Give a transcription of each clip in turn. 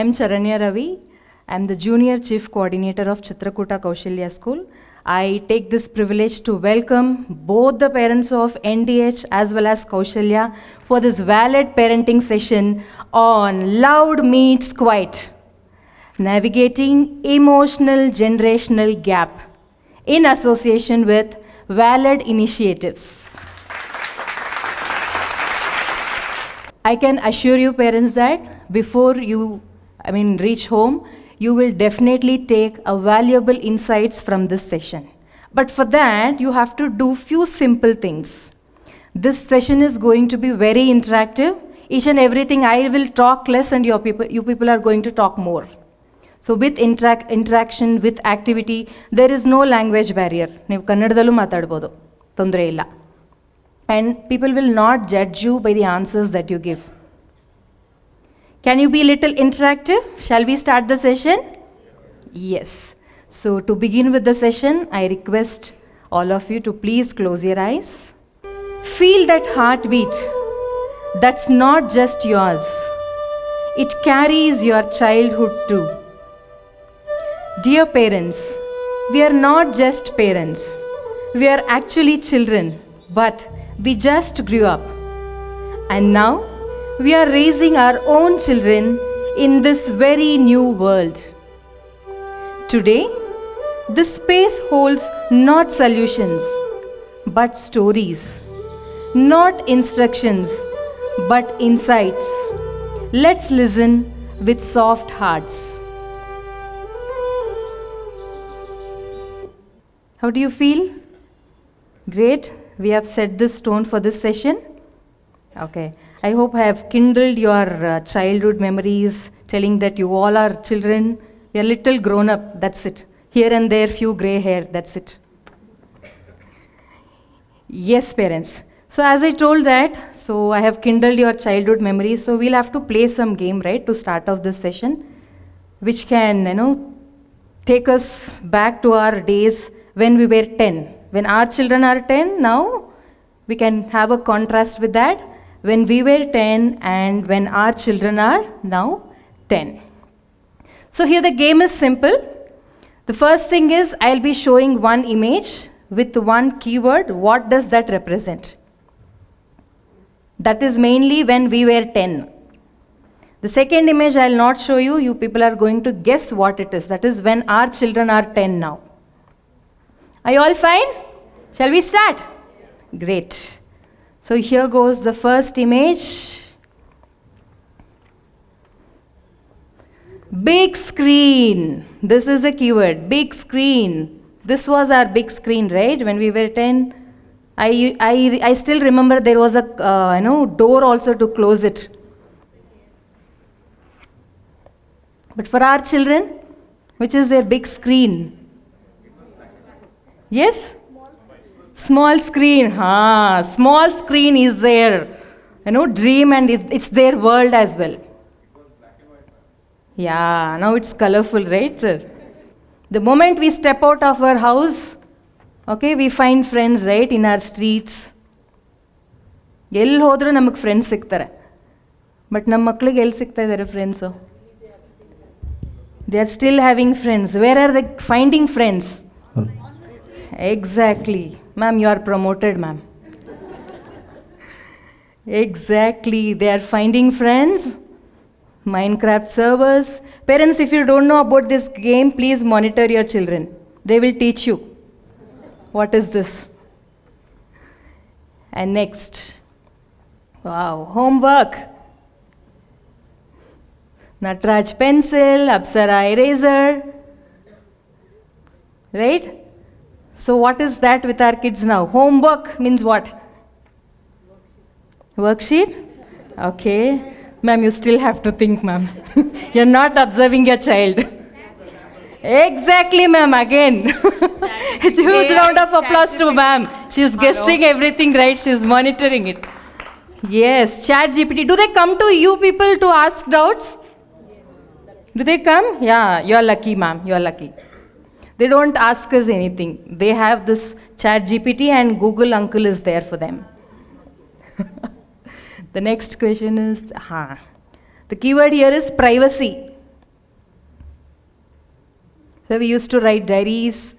I'm Charanya Ravi. I'm the Junior Chief Coordinator of Chitrakoota Kaushalya School. I take this privilege to welcome both the parents of NDH as well as Kaushalya for this Val Ed parenting session on Loud Meets Quiet, Navigating Emotional Generational Gap in association with Val Ed Initiatives. I can assure you parents that before you reach home, you will definitely take a valuable insights from this session. But for that, you have to do few simple things. This session is going to be very interactive. Each and everything I will talk less and you people are going to talk more. So with interaction, with activity, there is no language barrier. Neevu kannadadallu maatadbodu. Tondre illa. And people will not judge you by the answers that you give. Can you be a little interactive? Shall we start the session? Yes. So to begin with the session, I request all of you to please close your eyes. Feel that heartbeat. That's not just yours. It carries your childhood too. Dear parents, we are not just parents. We are actually children, but we just grew up. And now, we are raising our own children in this very new world. Today, this space holds not solutions, but stories. Not instructions, but insights. Let's listen with soft hearts. How do you feel? Great. We have set this tone for this session. Okay. I hope I have kindled your childhood memories, telling that you all are children. You are little grown up, that's it. Here and there, few grey hair, that's it. Yes, parents. So as I told that, so I have kindled your childhood memories. So we'll have to play some game, right, to start off this session, which can, take us back to our days when we were 10. When our children are 10 now, we can have a contrast with that. When we were 10 and when our children are now 10. So here the game is simple. The first thing is I'll be showing one image with one keyword. What does that represent? That is mainly when we were 10. The second image I'll not show you. You people are going to guess what it is. That is when our children are 10 now. Are you all fine? Shall we start? Great. So here goes the first image. Big screen. This is the keyword, big screen. This was our big screen, right? When we were 10. I still remember there was a door also to close it. But for our children, which is their big screen? Yes? Small screen, small screen is their, dream and it's their world as well. Yeah, now it's colorful, right, sir? The moment we step out of our house, okay, we find friends, right, in our streets. Ell hodru namak friends siktare. But nam maklige ell sikta idare friends? They are still having friends. Where are they finding friends? Exactly. Ma'am, you are promoted, ma'am. Exactly. They are finding friends. Minecraft servers. Parents, if you don't know about this game, please monitor your children. They will teach you. What is this? And next. Wow, homework. Natraj pencil, Apsara eraser. Right? So what is that with our kids now? Homework means what? Worksheet? Okay. Ma'am, you still have to think, ma'am. You're not observing your child. Exactly, ma'am, again. It's a huge round of applause to ma'am. She's guessing everything right. She's monitoring it. Yes, ChatGPT. Do they come to you people to ask doubts? Do they come? Yeah, you're lucky, ma'am. You're lucky. They don't ask us anything. They have this ChatGPT and Google Uncle is there for them. The next question is, the keyword here is privacy. So we used to write diaries,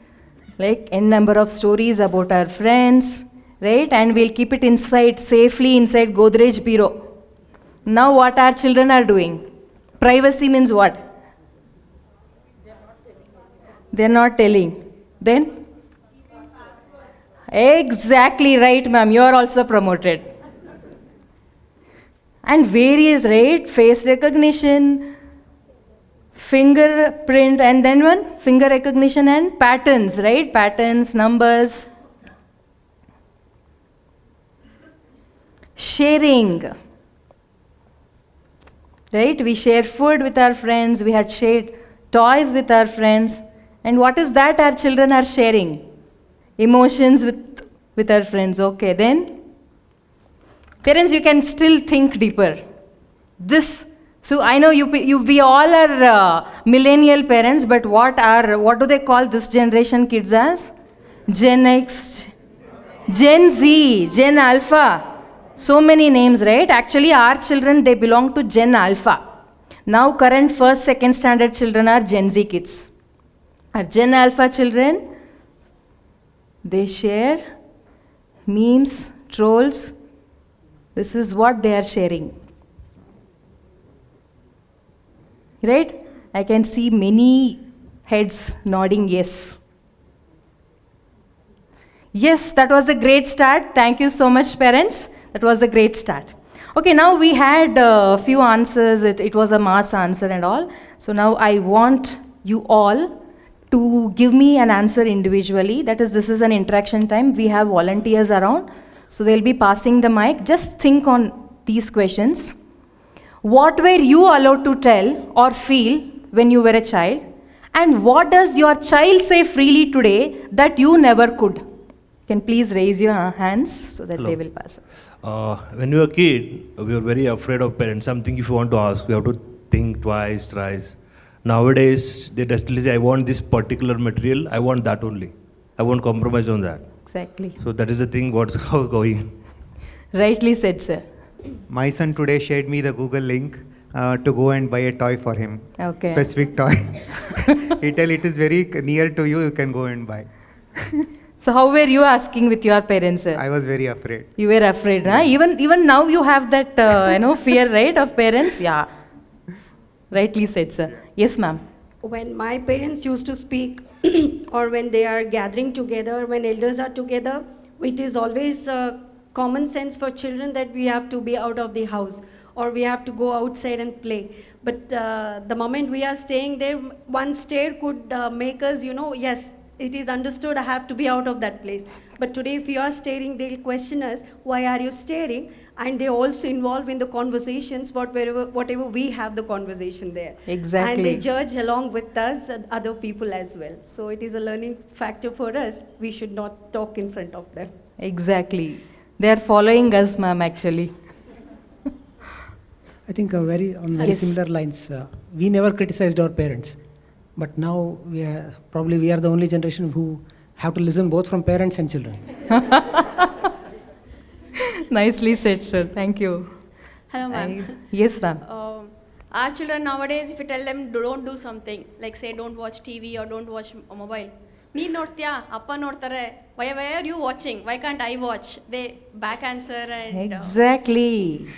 like n number of stories about our friends, right? And we'll keep it inside, safely inside Godrej bureau. Now what our children are doing? Privacy means what? They're not telling. Then? Exactly right, ma'am. You are also promoted. And various, right? Face recognition, fingerprint, and then one? Finger recognition and patterns, right? Patterns, numbers. Sharing. Right? We share food with our friends. We had shared toys with our friends. And what is that our children are sharing? Emotions with our friends. Okay, then? Parents, you can still think deeper. So I know we all are millennial parents, but what do they call this generation kids as? Gen X, Gen Z, Gen Alpha. So many names, right? Actually, our children, they belong to Gen Alpha. Now, current 1st, 2nd standard children are Gen Z kids. Our Gen Alpha children, they share memes, trolls. This is what they are sharing. Right? I can see many heads nodding yes. Yes, that was a great start. Thank you so much, parents. That was a great start. Okay, now we had a few answers. It was a mass answer and all. So now I want you all to give me an answer individually. That is, this is an interaction time. We have volunteers around. So they'll be passing the mic. Just think on these questions. What were you allowed to tell or feel when you were a child? And what does your child say freely today that you never could? Can please raise your hands so that they will pass. When we were a kid, we were very afraid of parents. Something if you want to ask, we have to think twice, thrice. Nowadays, they desperately say, I want this particular material, I want that only. I won't compromise on that. Exactly. So that is the thing what's going. Rightly said, sir. My son today shared me the Google link to go and buy a toy for him. Okay. Specific toy. He tell it is very near to you, you can go and buy. So how were you asking with your parents, sir? I was very afraid. You were afraid, huh? Even now you have that fear, right, of parents? Yeah. Rightly said, sir. Yes, ma'am. When my parents used to speak or when they are gathering together, when elders are together, it is always common sense for children that we have to be out of the house or we have to go outside and play. But the moment we are staying there, one stare could make us, yes, it is understood I have to be out of that place. But today if you are staring, they'll question us, why are you staring? And they also involve in the conversations, whatever we have the conversation there. Exactly. And they judge along with us other people as well. So it is a learning factor for us. We should not talk in front of them. Exactly. They are following us, ma'am, actually. I think on very Yes. similar lines, we never criticized our parents. But now we are the only generation who have to listen both from parents and children. Nicely said, sir. Thank you. Hello, ma'am. Yes, ma'am. Our children nowadays, if you tell them don't do something, like say don't watch TV or don't watch a mobile, Nee nortya, appa nortare, why are you watching? Why can't I watch? They back answer and... Exactly.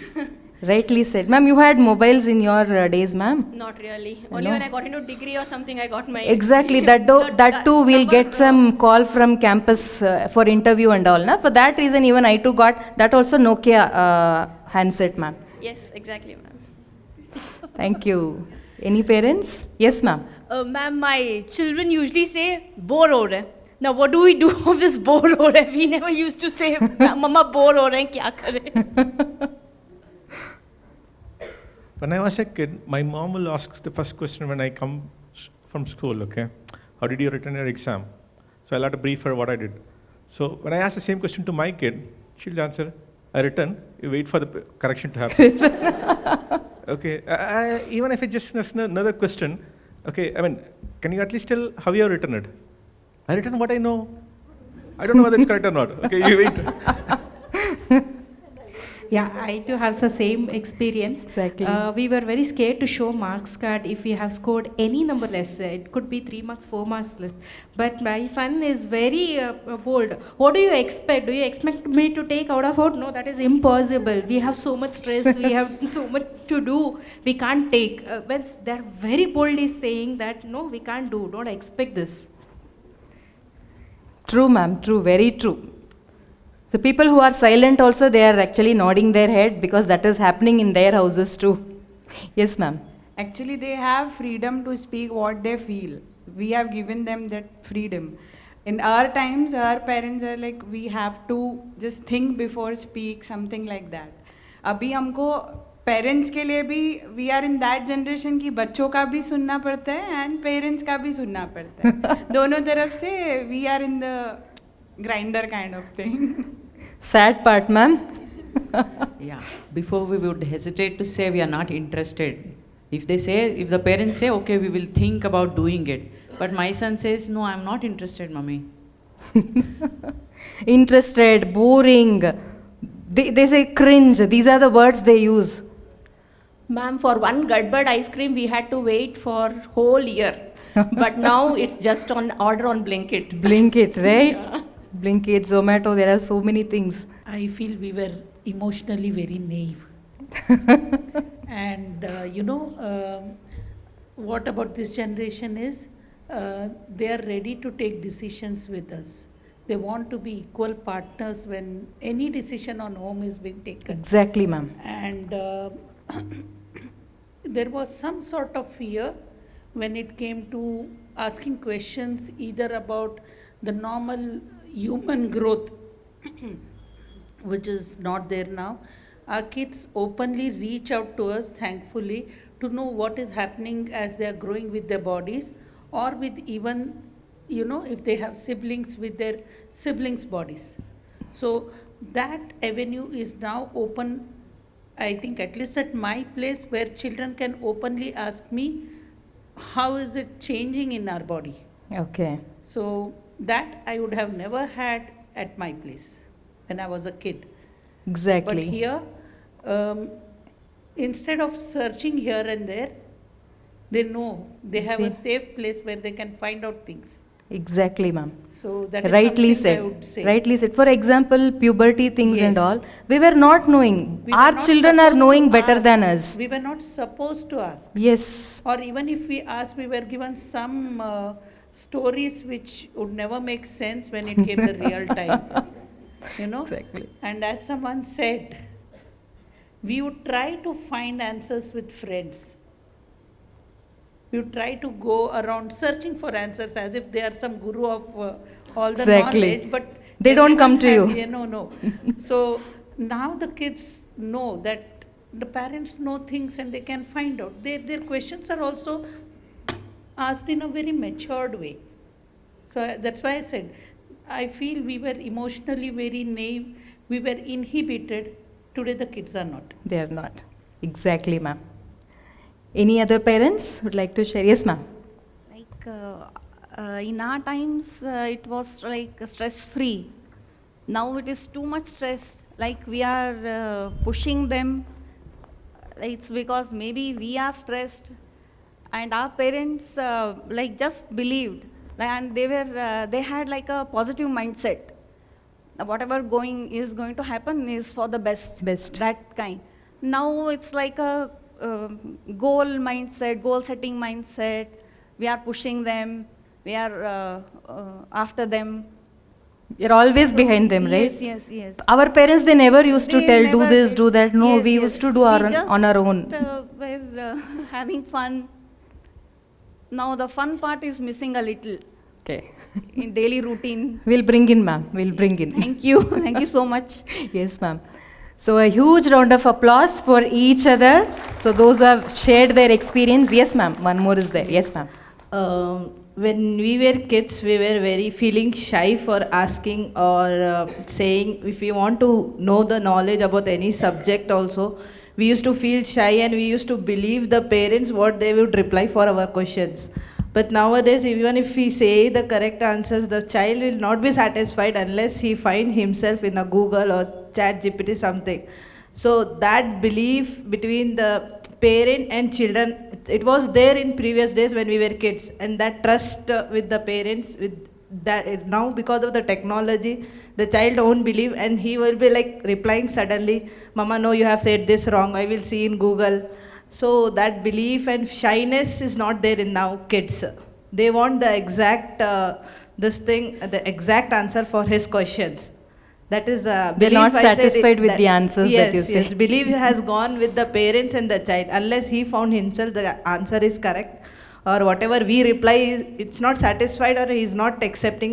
Rightly said. Ma'am, you had mobiles in your days, ma'am? Not really. Only when I got into degree or something, I got my... Exactly. That too, we'll get some call from campus for interview and all. Na? For that reason, even I too got that also Nokia handset, ma'am. Yes, exactly, ma'am. Thank you. Any parents? Yes, ma'am. Ma'am, my children usually say, bore ho rahe. Now, what do we do of this bore ho rahe? We never used to say, Mama, bore ho rahe, kya kare? When I was a kid, my mom will ask the first question when I come from school, okay? How did you return your exam? So I'll have to brief her what I did. So when I ask the same question to my kid, she'll answer, I return, you wait for the correction to happen. Okay, even if it just ask another question, okay, I mean, can you at least tell how you have written it? I written what I know. I don't know whether it's correct or not. Okay, you wait. Yeah, I too have the same experience. Exactly. We were very scared to show marks card if we have scored any number less. It could be 3 marks, 4 marks less. But my son is very bold. What do you expect? Do you expect me to take out of out? No, that is impossible. We have so much stress. We have so much to do. We can't take. When they're very boldly saying that, no, we can't do. Don't expect this. True, ma'am. True. Very true. So people who are silent also, they are actually nodding their head because that is happening in their houses too. Yes, ma'am. Actually, they have freedom to speak what they feel. We have given them that freedom. In our times, our parents are like, we have to just think before speak, something like that. अभी हमको parents के लिए भी, we are in that generation कि बच्चों का भी सुनना पड़ता है and parents का भी सुनना पड़ता है. दोनों तरफ से we are in the grinder kind of thing. Sad part, ma'am. Yeah, before we would hesitate to say we are not interested. If the parents say, okay, we will think about doing it. But my son says, no, I'm not interested, mommy. Interested, boring. They say cringe. These are the words they use. Ma'am, for one Gadbad ice cream, we had to wait for whole year. But now it's just on order on Blinkit. Blinkit, right? Yeah. Blinkit, Zomato, there are so many things. I feel we were emotionally very naive. And what about this generation is, they are ready to take decisions with us. They want to be equal partners when any decision on home is being taken. Exactly, ma'am. And there was some sort of fear when it came to asking questions either about the normal human growth, which is not there now. Our kids openly reach out to us, thankfully, to know what is happening as they are growing with their bodies, or with even, if they have siblings, with their siblings' bodies. So that avenue is now open, I think, at least at my place, where children can openly ask me, how is it changing in our body? Okay. So that I would have never had at my place when I was a kid. Exactly. But here, instead of searching here and there, they know they have a safe place where they can find out things. Exactly, ma'am. So that is rightly something said. I would say. Rightly said. For example, puberty things and Yes. all, we were not knowing. We were Our not children are supposed knowing to better ask. than us. We were not supposed to ask. Yes. Or even if we asked, we were given some stories which would never make sense when it came the real time. Exactly. And as someone said, we would try to find answers with friends. We would try to go around searching for answers as if they are some guru of all the Exactly. knowledge, but They don't come to everyone you. had- No. So now the kids know that the parents know things and they can find out. Their questions are also asked in a very matured way. So that's why I said, I feel we were emotionally very naive, we were inhibited. Today the kids are not. They are not. Exactly, ma'am. Any other parents would like to share? Yes, ma'am. In our times, it was like stress-free. Now it is too much stress. Like we are pushing them. It's because maybe we are stressed, and our parents just believed, and they had like a positive mindset. Whatever is going to happen is for the best. That kind. Now it's like a goal mindset, goal-setting mindset. We are pushing them. We are after them. You're always behind them, right? Yes. Our parents, they never used to tell, do this, do that. No, Yes, we yes. used to do on our own. We're having fun. Now the fun part is missing a little. Okay. In daily routine. We'll bring in, ma'am. We'll bring in. Thank you. Thank you so much. Yes, ma'am. So a huge round of applause for each other. So those who have shared their experience. Yes, ma'am. One more is there. Yes, ma'am. When we were kids, we were very feeling shy for asking or saying if we want to know the knowledge about any subject also. We used to feel shy and we used to believe the parents what they would reply for our questions. But nowadays, even if we say the correct answers, the child will not be satisfied unless he finds himself in a Google or Chat GPT something. So that belief between the parent and children, it was there in previous days when we were kids, and that trust with the parents, with that now because of the technology, the child won't believe and he will be like replying suddenly, Mama, no, you have said this wrong, I will see in Google. So that belief and shyness is not there in now kids. They want the exact, the exact answer for his questions. That is They're not satisfied with the answers yes, that you say. Yes, belief has gone with the parents and the child. Unless he found himself the answer is correct, or whatever we reply, it's not satisfied, or he's not accepting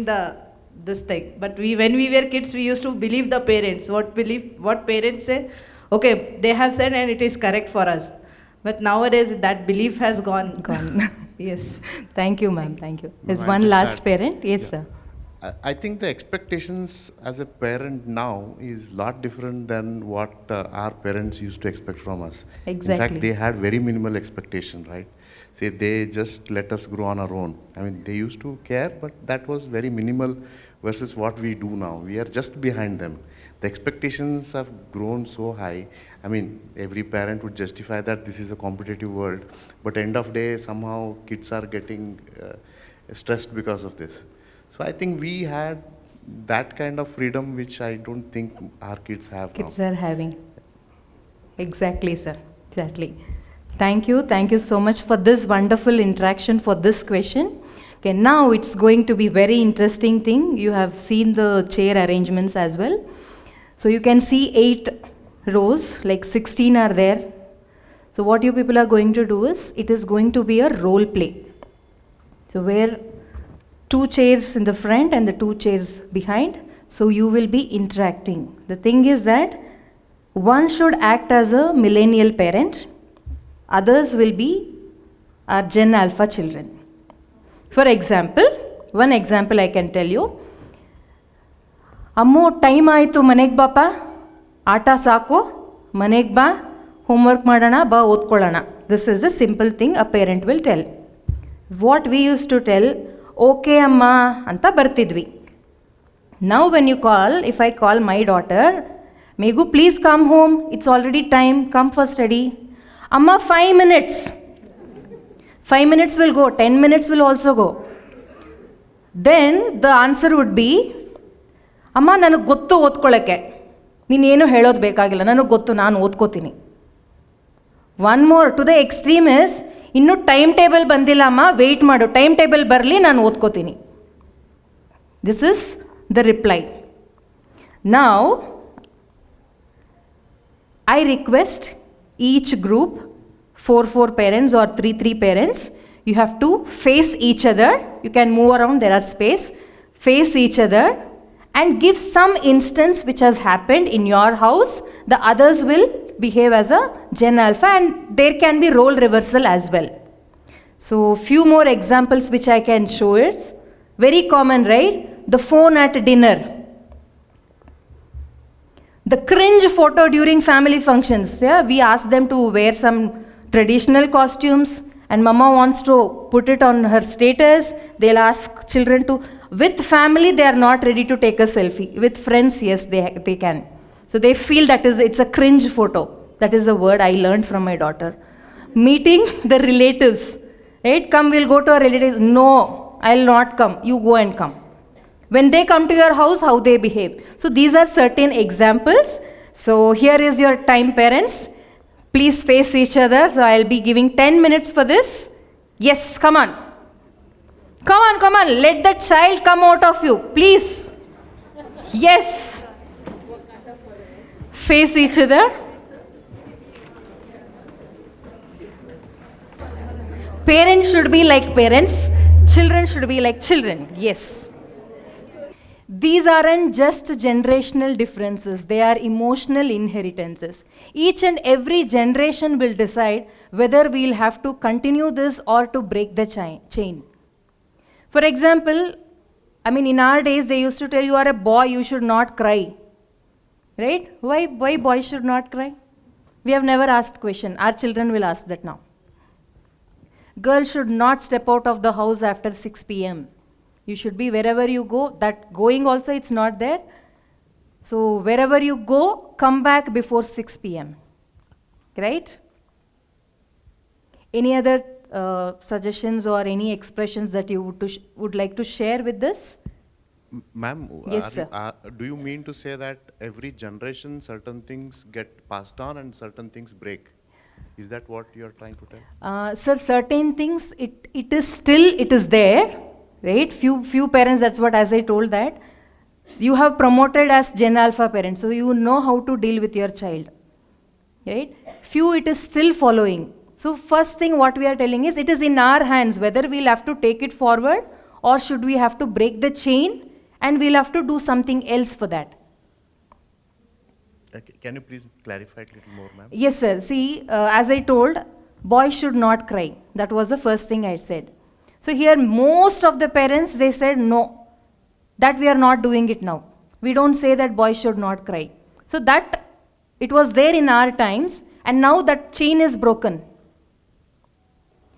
this thing. But when we were kids, we used to believe the parents. What parents say, okay, they have said and it is correct for us. But nowadays that belief has gone. Yes. Thank you, ma'am. Thank you. There's I one just last add- parent. Yes, Yeah. sir. I think the expectations as a parent now is a lot different than what our parents used to expect from us. In Exactly. fact, they had very minimal expectation, right? Say they just let us grow on our own. I mean, they used to care, but that was very minimal versus what we do now. We are just behind them. The expectations have grown so high. I mean, every parent would justify that this is a competitive world, but end of day, somehow kids are getting stressed because of this. So I think we had that kind of freedom which I don't think our kids have Kids now. are having. Exactly, sir. Exactly. Thank you. Thank you so much for this wonderful interaction for this question. Okay, now it's going to be very interesting thing. You have seen the chair arrangements as well. So you can see 8 rows, like 16 are there. So what you people are going to do is, it is going to be a role play. So where 2 chairs in the front and the 2 chairs behind. So you will be interacting. The thing is that one should act as a millennial parent. Others will be our Gen Alpha children. For example, one example I can tell you. Ammo time ಆಯಿತು ಮನೆಗೆ ಬಾಪ ಆಟ ಸಾಕು ಮನೆಗೆ ಬಾ homework ಮಾಡೋಣ ಬಾ ಓದ್ಕೊಳ್ಳೋಣ. This is a simple thing a parent will tell. What we used to tell, okay ಅಮ್ಮ ಅಂತ ಬರ್ತಿದ್ವಿ. Now when you call, if I call my daughter, Megu please come home, it's already time, come for study. Amma 5 minutes. 5 minutes will go, 10 minutes will also go. Then the answer would be, ಅಮ್ಮ ನನಗೆ ಗೊತ್ತು ಓದ್ಕೊಳ್ಳೋಕ್ಕೆ, ನೀನೇನು ಹೇಳೋದು ಬೇಕಾಗಿಲ್ಲ, ನನಗೆ ಗೊತ್ತು, ನಾನು ಓದ್ಕೋತೀನಿ. One more to the extreme is, ಇನ್ನೂ ಟೈಮ್ ಟೇಬಲ್ ಬಂದಿಲ್ಲ ಅಮ್ಮ, ವೆಯ್ಟ್ ಮಾಡು, ಟೈಮ್ ಟೇಬಲ್ ಬರಲಿ, ನಾನು ಓದ್ಕೋತೀನಿ. This is the reply. Now I request each group, 4 parents or 3 parents, you have to face each other. You can move around, there are space. Face each other and give some instance which has happened in your house. The others will behave as a Gen Alpha, and there can be role reversal as well. So few more examples which I can show it. Very common, right? The phone at dinner. The cringe photo during family functions. Yeah, we ask them to wear some traditional costumes and mama wants to put it on her status. They'll ask children to, with family they are not ready to take a selfie. With friends, yes, they can. So they feel that it's a cringe photo. That is the word I learned from my daughter. Meeting the relatives. Right? Come, we'll go to our relatives. No, I'll not come. You go and come. When they come to your house, how they behave. So these are certain examples. So here is your time, parents. Please face each other. So I'll be giving 10 minutes for this. Yes, come on. Come on, come on. Let the child come out of you, please. Yes. Face each other. Parents should be like parents. Children should be like children. Yes. These aren't just generational differences, they are emotional inheritances. Each and every generation will decide whether we'll have to continue this or to break the chain. For example, I mean, in our days, they used to tell you are a boy, you should not cry. Right? Why boys should not cry? We have never asked question. Our children will ask that now. Girls should not step out of the house after 6 p.m. You should be wherever you go. That going also, it's not there. So wherever you go, come back before 6 p.m. Right? Any other suggestions or any expressions that you would like to share with this? Ma'am, Yes, sir. do you mean to say that every generation certain things get passed on and certain things break? Is that what you are trying to tell? Sir, certain things, it is there, right? Few parents, that's what, as I told that, you have promoted as Gen Alpha parents, so you know how to deal with your child, right? Few, it is still following. So first thing what we are telling is, it is in our hands whether we'll have to take it forward or should we have to break the chain and we'll have to do something else for that. Okay. Can you please clarify it a little more, ma'am? Yes, sir. See, as I told, boys should not cry. That was the first thing I said. So here, most of the parents, they said, no, that we are not doing it now. We don't say that boys should not cry. So that, it was there in our times, and now that chain is broken.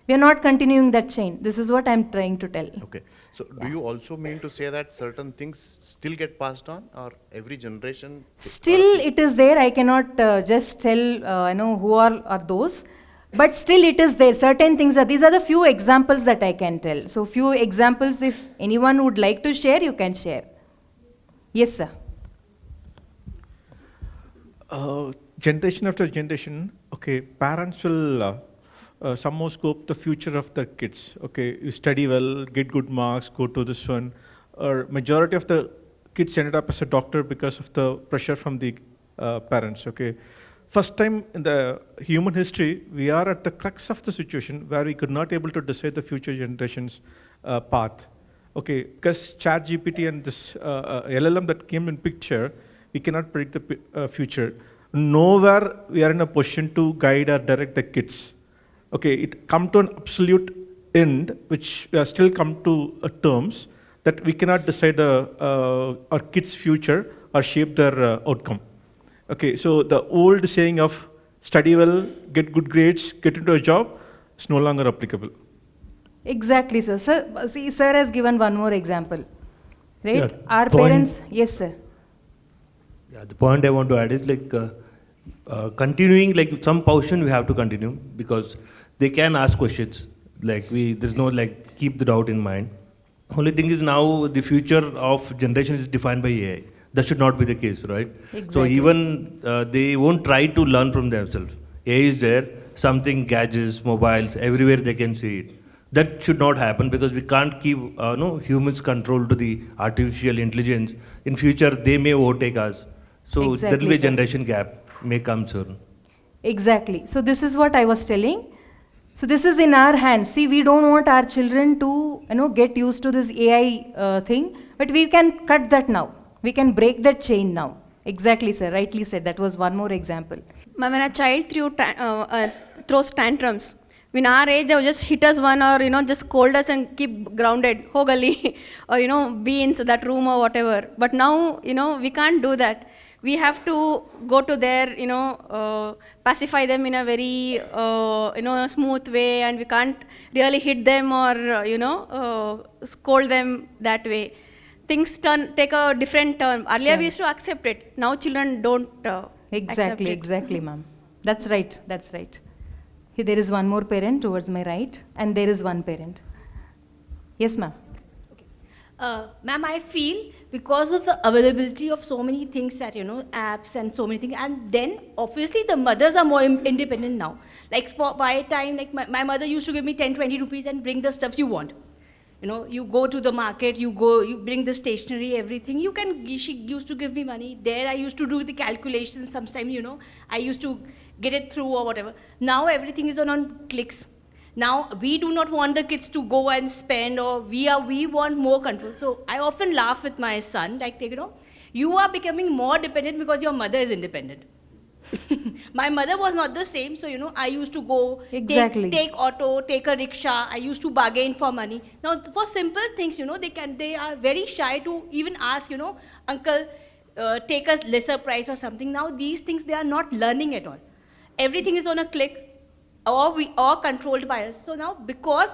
We are not continuing that chain. This is what I'm trying to tell. Okay. So do you also mean to say that certain things still get passed on, or every generation? Still it is there. I cannot just tell who are those. But still it is there. Certain things these are the few examples that I can tell. So few examples, if anyone would like to share, you can share. Yes, sir. Generation after generation, okay, parents will somehow scope the future of the kids. Okay, you study well, get good marks, go to this one. Or majority of the kids ended up as a doctor because of the pressure from the parents. Okay, first time in the human history, we are at the crux of the situation where we could not able to decide the future generations' path. Okay, because ChatGPT and this LLM that came in picture, we cannot predict the future. Nowhere we are in a position to guide or direct the kids. Okay, it come to an absolute end, which we are still come to terms that we cannot decide our kids' future or shape their outcome. Okay, so the old saying of study well, get good grades, get into a job is no longer applicable. Exactly, sir. See, sir has given one more example, right? Yeah, Our parents, yes, sir. Yeah, the point I want to add is like continuing, like some portion we have to continue because they can ask questions. Like there's no like keep the doubt in mind. Only thing is now the future of generation is defined by AI. That should not be the case, right? Exactly. So even they won't try to learn from themselves. AI is there, something gadgets, mobiles, everywhere they can see it. That should not happen because we can't keep humans control to the artificial intelligence. In future, they may overtake us. So Exactly, there will be a sir. generation gap may come soon. Exactly. So this is what I was telling. So this is in our hands. See, we don't want our children to get used to this AI thing, but we can cut that now. We can break that chain now. Exactly, sir. Rightly said. That was one more example. When a child throws tantrums, in our age, they would just hit us one or, just scold us and keep grounded, ho gali, or, be in that room or whatever. But now, we can't do that. We have to go to there, pacify them in a very, smooth way, and we can't really hit them or, scold them that way. Things take a different turn. Earlier, we used to accept it. Now, children don't accept it. Exactly, ma'am. That's right. That's right. Here, there is one more parent towards my right, and there is one parent. Yes, ma'am. Ma'am, I feel because of the availability of so many things that, apps and so many things, and then obviously the mothers are more independent now. Like by a time, like my mother used to give me 10, 20 rupees and bring the stuffs you want. You go to the market, you bring the stationery, everything. She used to give me money. There I used to do the calculations. Sometimes, I used to get it through or whatever. Now everything is on clicks. Now we do not want the kids to go and spend, or we want more control. So I often laugh with my son, like, you are becoming more dependent because your mother is independent. My mother was not the same, so I used to go Exactly. take auto, take a rickshaw. I used to bargain for money. Now for simple things, they are very shy to even ask, uncle, take a lesser price or something. Now these things they are not learning at all. Everything is on a click. or controlled by us. So now, because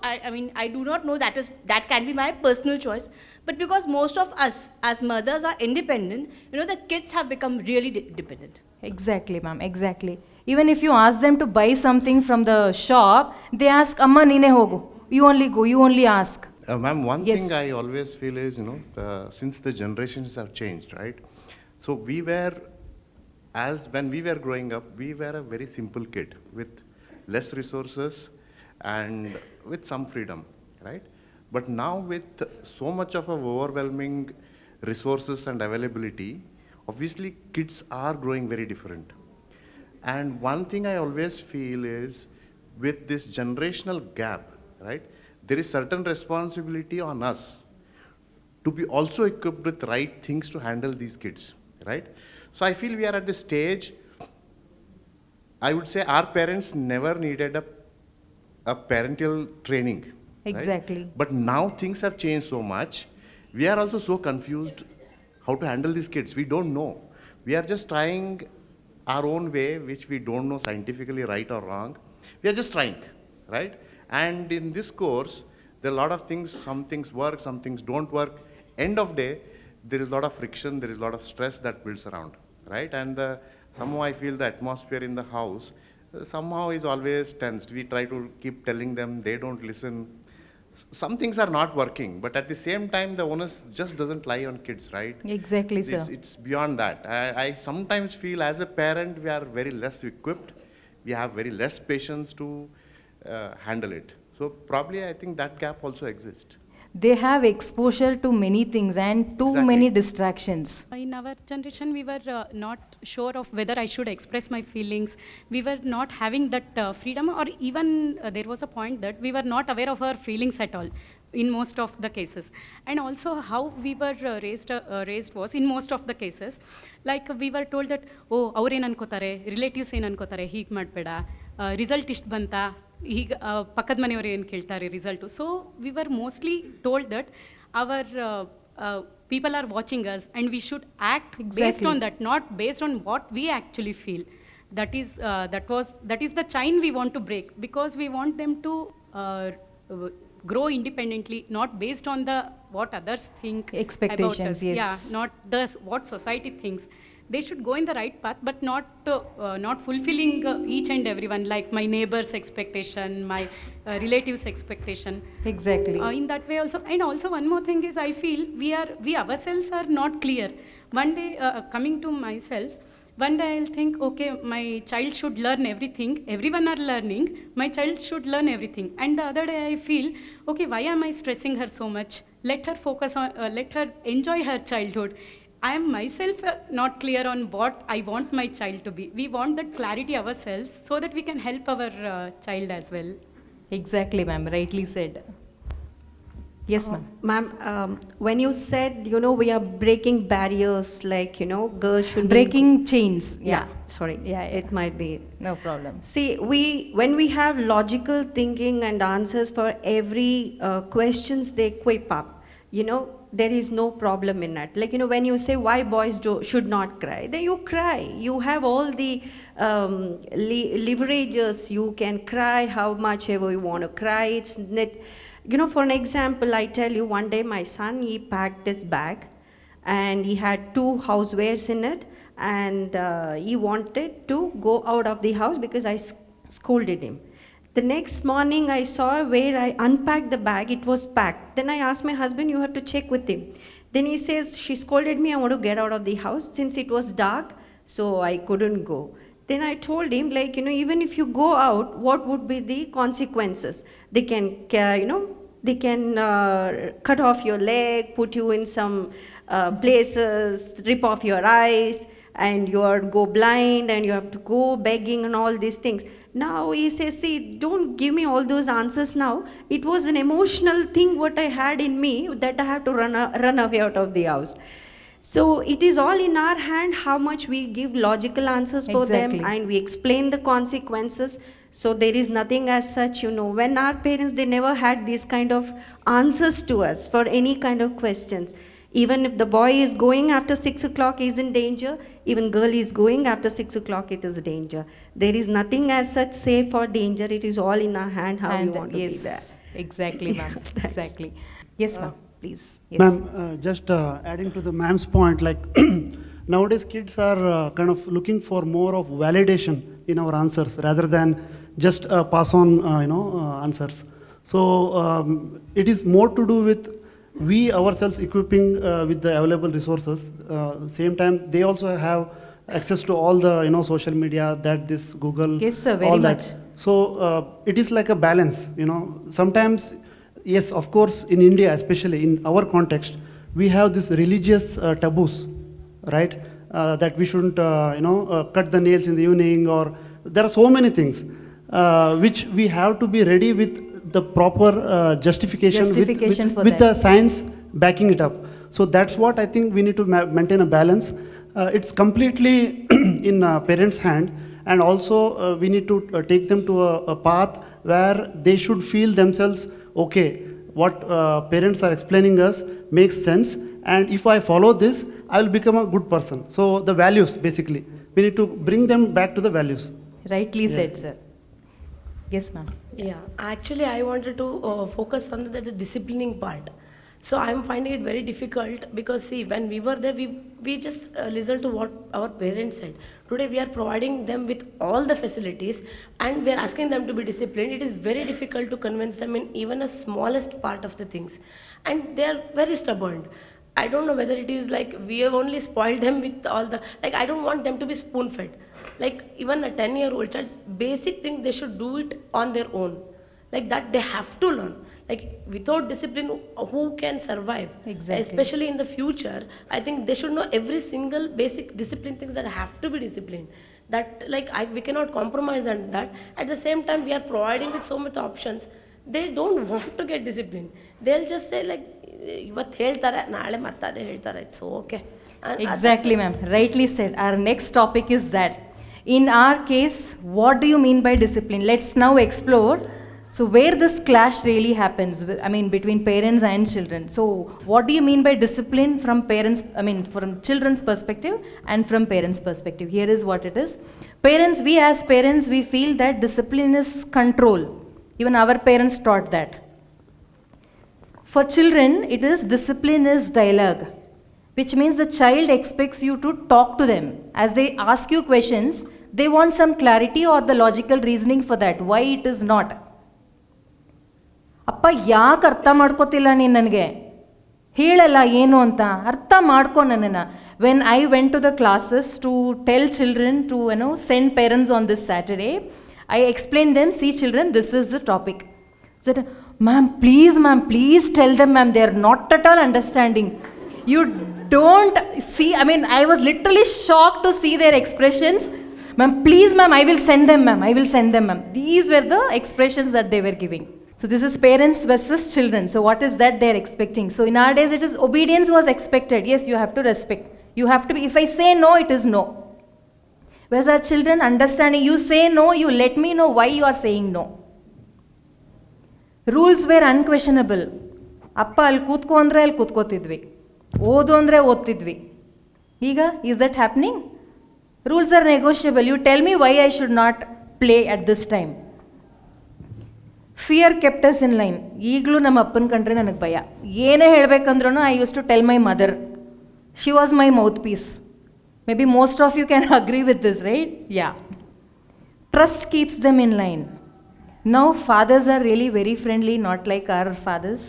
I mean, I do not know that can be my personal choice, but because most of us as mothers are independent, the kids have become really dependent. Exactly, ma'am, exactly. Even if you ask them to buy something from the shop, they ask, Amma, nine hogu. You only go, you only ask. Ma'am, one Yes. thing I always feel is, since the generations have changed, right? So when we were growing up, we were a very simple kid with less resources and with some freedom, right? But now with so much of overwhelming resources and availability, obviously kids are growing very different. And one thing I always feel is with this generational gap, right? There is certain responsibility on us to be also equipped with right things to handle these kids, right? So I feel we are at the stage, I would say our parents never needed a parental training. Right? Exactly. But now things have changed so much. We are also so confused how to handle these kids. We don't know. We are just trying our own way, which we don't know scientifically right or wrong. We are just trying, right? And in this course, there are a lot of things, some things work, some things don't work. End of day, there is a lot of friction, there is a lot of stress that builds around, right? And somehow I feel the atmosphere in the house somehow is always tensed. We try to keep telling them, they don't listen. Some things are not working, but at the same time, the onus just doesn't lie on kids, right? Exactly, sir. It's beyond that. I sometimes feel as a parent, we are very less equipped. We have very less patience to handle it. So probably I think that gap also exists. They have exposure to many things and too many distractions. In our generation, we were not sure of whether I should express my feelings. We were not having that freedom, or even there was a point that we were not aware of our feelings at all in most of the cases. And also how we were raised was, in most of the cases, like we were told that, oh, ಅವ್ರು ಏನು ಅನ್ಕೋತಾರೆ, relatives ಏನು ಅನ್ಕೋತಾರೆ, ಹೀಗೆ ಮಾಡಬೇಡ, result ಇಷ್ಟು ಬಂತಾ, ಈಗ ಪಕ್ಕದ ಮನೆಯವರು ಏನು ಕೇಳ್ತಾರೆ result. So we were mostly told that our people are watching us and we should act based on that, not based on what we actually feel. That is the chain we want to break, because we want them to grow independently, not based on what others think Expectations, about us. yes. Yeah, not what society thinks. They should go in the right path, but not fulfilling each and everyone, like my neighbor's expectation, my relatives' expectation. Exactly. In that way also. And also one more thing is, I feel we ourselves are not clear. One day, coming to myself, one day I'll think, okay, my child should learn everything. Everyone are learning. My child should learn everything. And the other day I feel, okay, why am I stressing her so much? Let her focus on, let her enjoy her childhood. I am myself not clear on what I want my child to be. We want that clarity ourselves so that we can help our child as well. Exactly, ma'am. Rightly said. Yes, ma'am. Ma'am, when you said, we are breaking barriers, like, girls should Breaking chains. Yeah, sorry. Yeah. It might be. No problem. See, when we have logical thinking and answers for every questions they quip up, there is no problem in that. Like, when you say why boys should not cry, then you cry. You have all the leverages. You can cry how much ever you want to cry. It's not, for an example, I tell you, one day my son, he packed his bag and he had 2 housewares in it, and he wanted to go out of the house because I scolded him. The next morning, I saw where I unpacked the bag, it was packed. Then I asked my husband, you have to check with him. Then he says, she scolded me, I want to get out of the house. Since it was dark, so I couldn't go. Then I told him, like, even if you go out, what would be the consequences? They can, cut off your leg, put you in some places, rip off your eyes, and you go blind, and you have to go begging and all these things. Now he says, see, don't give me all those answers now. It was an emotional thing what I had in me that I have to run away out of the house. So it is all in our hand how much we give logical answers for them, and we explain the consequences. So there is nothing as such, when our parents, they never had these kind of answers to us for any kind of questions. Even if the boy is going after 6 o'clock, he is in danger. Even girl is going after 6 o'clock, it is danger. There is nothing as such safe or danger. It is all in our hand how we want to be there. Exactly, ma'am. Exactly. Yes, ma'am. Please. Yes. Ma'am, just adding to the ma'am's point, like nowadays kids are kind of looking for more of validation in our answers rather than just pass on, answers. So it is more to do with we ourselves equipping with the available resources. Same time, they also have access to all the social media, that this Google, yes, sir, very all much. that. So it is like a balance. Sometimes, yes, of course, in India, especially in our context, we have this religious taboos, right? That we shouldn't, cut the nails in the evening, or there are so many things which we have to be ready with the proper justification with the science backing it up. So that's what I think we need to maintain a balance. It's completely in parents' hand, and also we need to take them to a path where they should feel themselves, okay, what parents are explaining us makes sense, and if I follow this, I will become a good person. So the values, basically, we need to bring them back to the values. Rightly said, sir. Yes, ma'am. Yeah, actually I wanted to focus on the disciplining part. So I'm finding it very difficult because see, when we were there, we just listened to what our parents said. Today we are providing them with all the facilities and we are asking them to be disciplined. It is very difficult to convince them in even a smallest part of the things. And they are very stubborn. I don't know whether it is like we have only spoiled them with all the, like I don't want them to be spoon-fed. Like even a 10-year-old child, basic thing they should do it on their own. Like that they have to learn. Like without discipline, who can survive? Exactly. Especially in the future, I think they should know every single basic discipline things that have to be disciplined. That like we cannot compromise on that. At the same time, we are providing with so many options. They don't want to get disciplined. They'll just say like, "Ivat heltare, naale mattade heltare." It's okay. Exactly, ma'am. Rightly said. Our next topic is that. In our case, what do you mean by discipline? Let's now explore. So where this clash really happens, between parents and children. So what do you mean by discipline from parents, from children's perspective and from parents' perspective? Here is what it is. Parents, we as parents, we feel that discipline is control. Even our parents taught that. For children, it is discipline is dialogue, which means the child expects you to talk to them. As they ask you questions, they want some clarity or the logical reasoning for that, why it is not. ಅಪ್ಪ ಯಾಕೆ ಅರ್ಥ ಮಾಡ್ಕೋತಿಲ್ಲ ನೀನು ನನಗೆ ಹೇಳಲ್ಲ ಏನು ಅಂತ ಅರ್ಥ ಮಾಡ್ಕೊ ನನ್ನನ್ನು when I went to the classes to tell children to send parents on this Saturday I explain them see children this is the topic ma'am please tell them ma'am they are not at all understanding you don't see I was literally shocked to see their expressions. Ma'am, please ma'am, I will send them ma'am. These were the expressions that they were giving. So this is parents versus children. So what is that they are expecting? So in our days it is obedience was expected. Yes, you have to respect. You have to be, if I say no, it is no. Whereas our children understanding, you say no, you let me know why you are saying no. Rules were unquestionable. ಅಪ್ಪ ಅಲ್ಲಿ ಕೂತ್ಕೊ ಅಂದರೆ ಅಲ್ಲಿ ಕೂತ್ಕೋತಿದ್ವಿ, ಓದು ಅಂದರೆ ಓದ್ತಿದ್ವಿ. ಈಗ is that happening? Rules are negotiable. You tell me why I should not play at this time. Fear kept us in line. ಈಗಲೂ ನಮ್ಮ ಅಪ್ಪನ ಕಂಡ್ರೆ ನನಗೆ ಭಯ. ಏನೇ ಹೇಳಬೇಕಂದ್ರೂ I used to tell my mother. She was my mouthpiece. Maybe most of you can agree with this, right? Yeah. Trust keeps them in line. Now fathers are really very friendly, not like our fathers,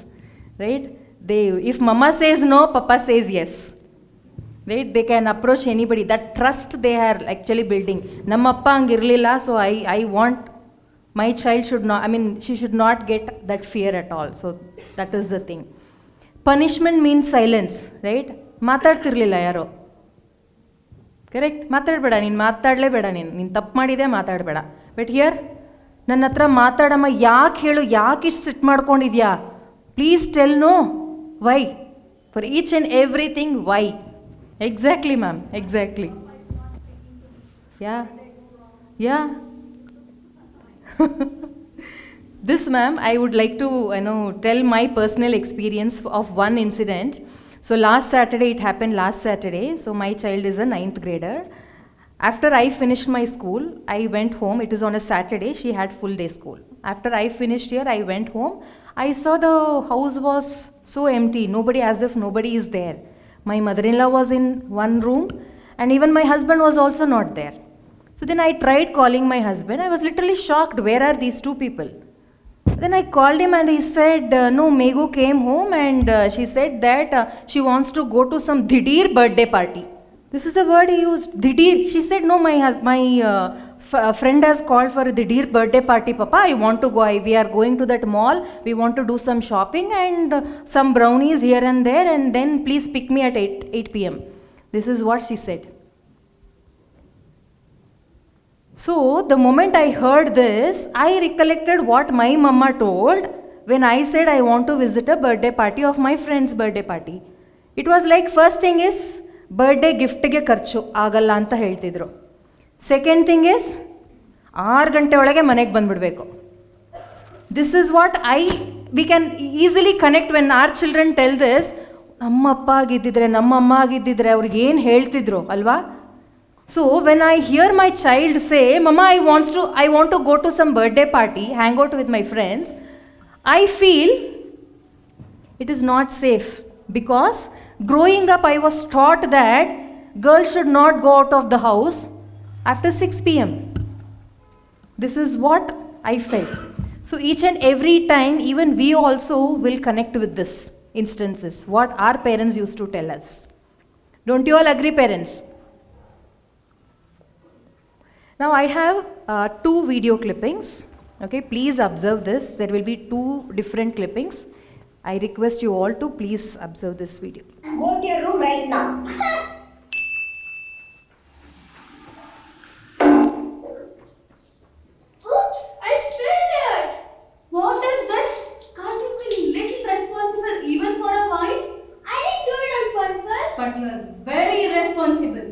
right? If mama says no, papa says yes. Right? They can approach anybody. That trust they are actually building. Namma appa hangirlilla, so I want my child should not, she should not get that fear at all. So that is the thing. Punishment means silence, right? ಮಾತಾಡ್ತಿರ್ಲಿಲ್ಲ ಯಾರೋ, correct? ಮಾತಾಡಬೇಡ ನೀನು, ಮಾತಾಡಲೇಬೇಡ ನೀನು ತಪ್ಪು ಮಾಡಿದೆ ಮಾತಾಡಬೇಡ. But here ನನ್ನ ಹತ್ರ ಮಾತಾಡಮ್ಮ, ಯಾಕೆ ಹೇಳು, ಯಾಕೆ ಇಷ್ಟು ಸಿಟ್ಟು ಮಾಡ್ಕೊಂಡಿದ್ಯಾ, please tell no why, for each and everything why. Exactly, ma'am. Exactly. Yeah. This, ma'am, I would like to tell my personal experience of one incident. So last Saturday, it happened last Saturday. So my child is a 9th grader. After I finished my school, I went home. It is on a Saturday. She had full day school. After I finished here, I went home. I saw the house was so empty. Nobody, as if nobody is there. My mother-in-law was in one room, and even my husband was also not there. So then I tried calling my husband. I was literally shocked. Where are these two people? Then I called him and he said, no, Megu came home and she said that she wants to go to some dhidir birthday party. This is a word he used, dhidir. She said, no, my friend has called for a dhidir birthday party, Papa. I want to go. We are going to that mall. We want to do some shopping and some brownies here and there, and then please pick me at 8 p.m. This is what she said. So the moment I heard this, I recollected what my mama told when I said I want to visit a birthday party of my friend's birthday party. It was like, first thing is, birthday gift ge kharchu agalla anta heltidru. Second thing is, 6 ಗಂಟೆ ಒಳಗೆ ಮನೆಗೆ ಬಂದ್ಬಿಡಬೇಕು. This is what we can easily connect when our children tell this. ನಮ್ಮ ಅಪ್ಪ ಆಗಿದ್ದಿದ್ರೆ, ನಮ್ಮ ಅಮ್ಮ ಆಗಿದ್ದಿದ್ರೆ ಅವ್ರಿಗೆ ಏನು ಹೇಳ್ತಿದ್ರು ಅಲ್ವಾ? So when I hear my child say, Mama, I want to go to some birthday party, hang out with my friends, I feel it is not safe, because growing up I was taught that girls should not go out of the house after 6 p.m. This is what I felt. So each and every time, even we also will connect with this instances, what our parents used to tell us. Don't you all agree, parents? Now I have 2 video clippings. Okay, please observe this. There will be 2 different clippings. I request you all to please observe this video. Go to your room right now. Oops, I spilled it. What is this? Can't you be a little responsible even for a while? I didn't do it on purpose. But you are very irresponsible.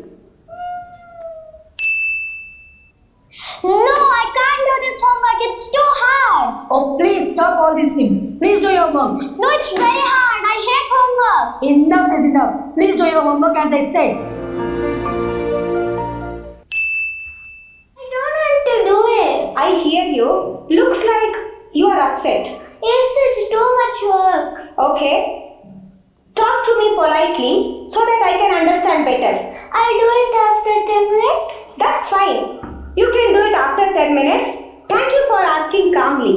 No, I can't do this homework. It's too hard. Oh, please stop all these things. Please do your work. No, it's very hard. I hate homeworks. Enough is enough. Please do your homework as I said. I don't want to do it. I hear you. Looks like you are upset. Yes, it's too much work. Okay. Talk to me politely so that I can understand better. I'll do it after 10 minutes. That's fine. You can do it after 10 minutes. Thank you for asking calmly.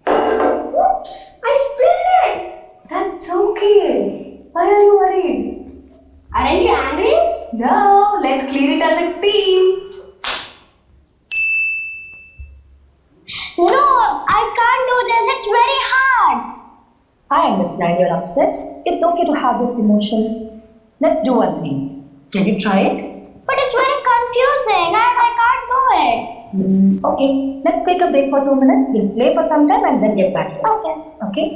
Oops, I spilled it. That's okay. Why are you worried? Aren't you angry? No, let's clear it as a team. No, I can't do this. It's very hard. I understand you're upset. It's okay to have this emotion. Let's do one thing. Can you try it? But it's very confusing and I can't do it. Okay, let's take a break for 2 minutes. We'll play for some time and then get back here. Okay. Okay?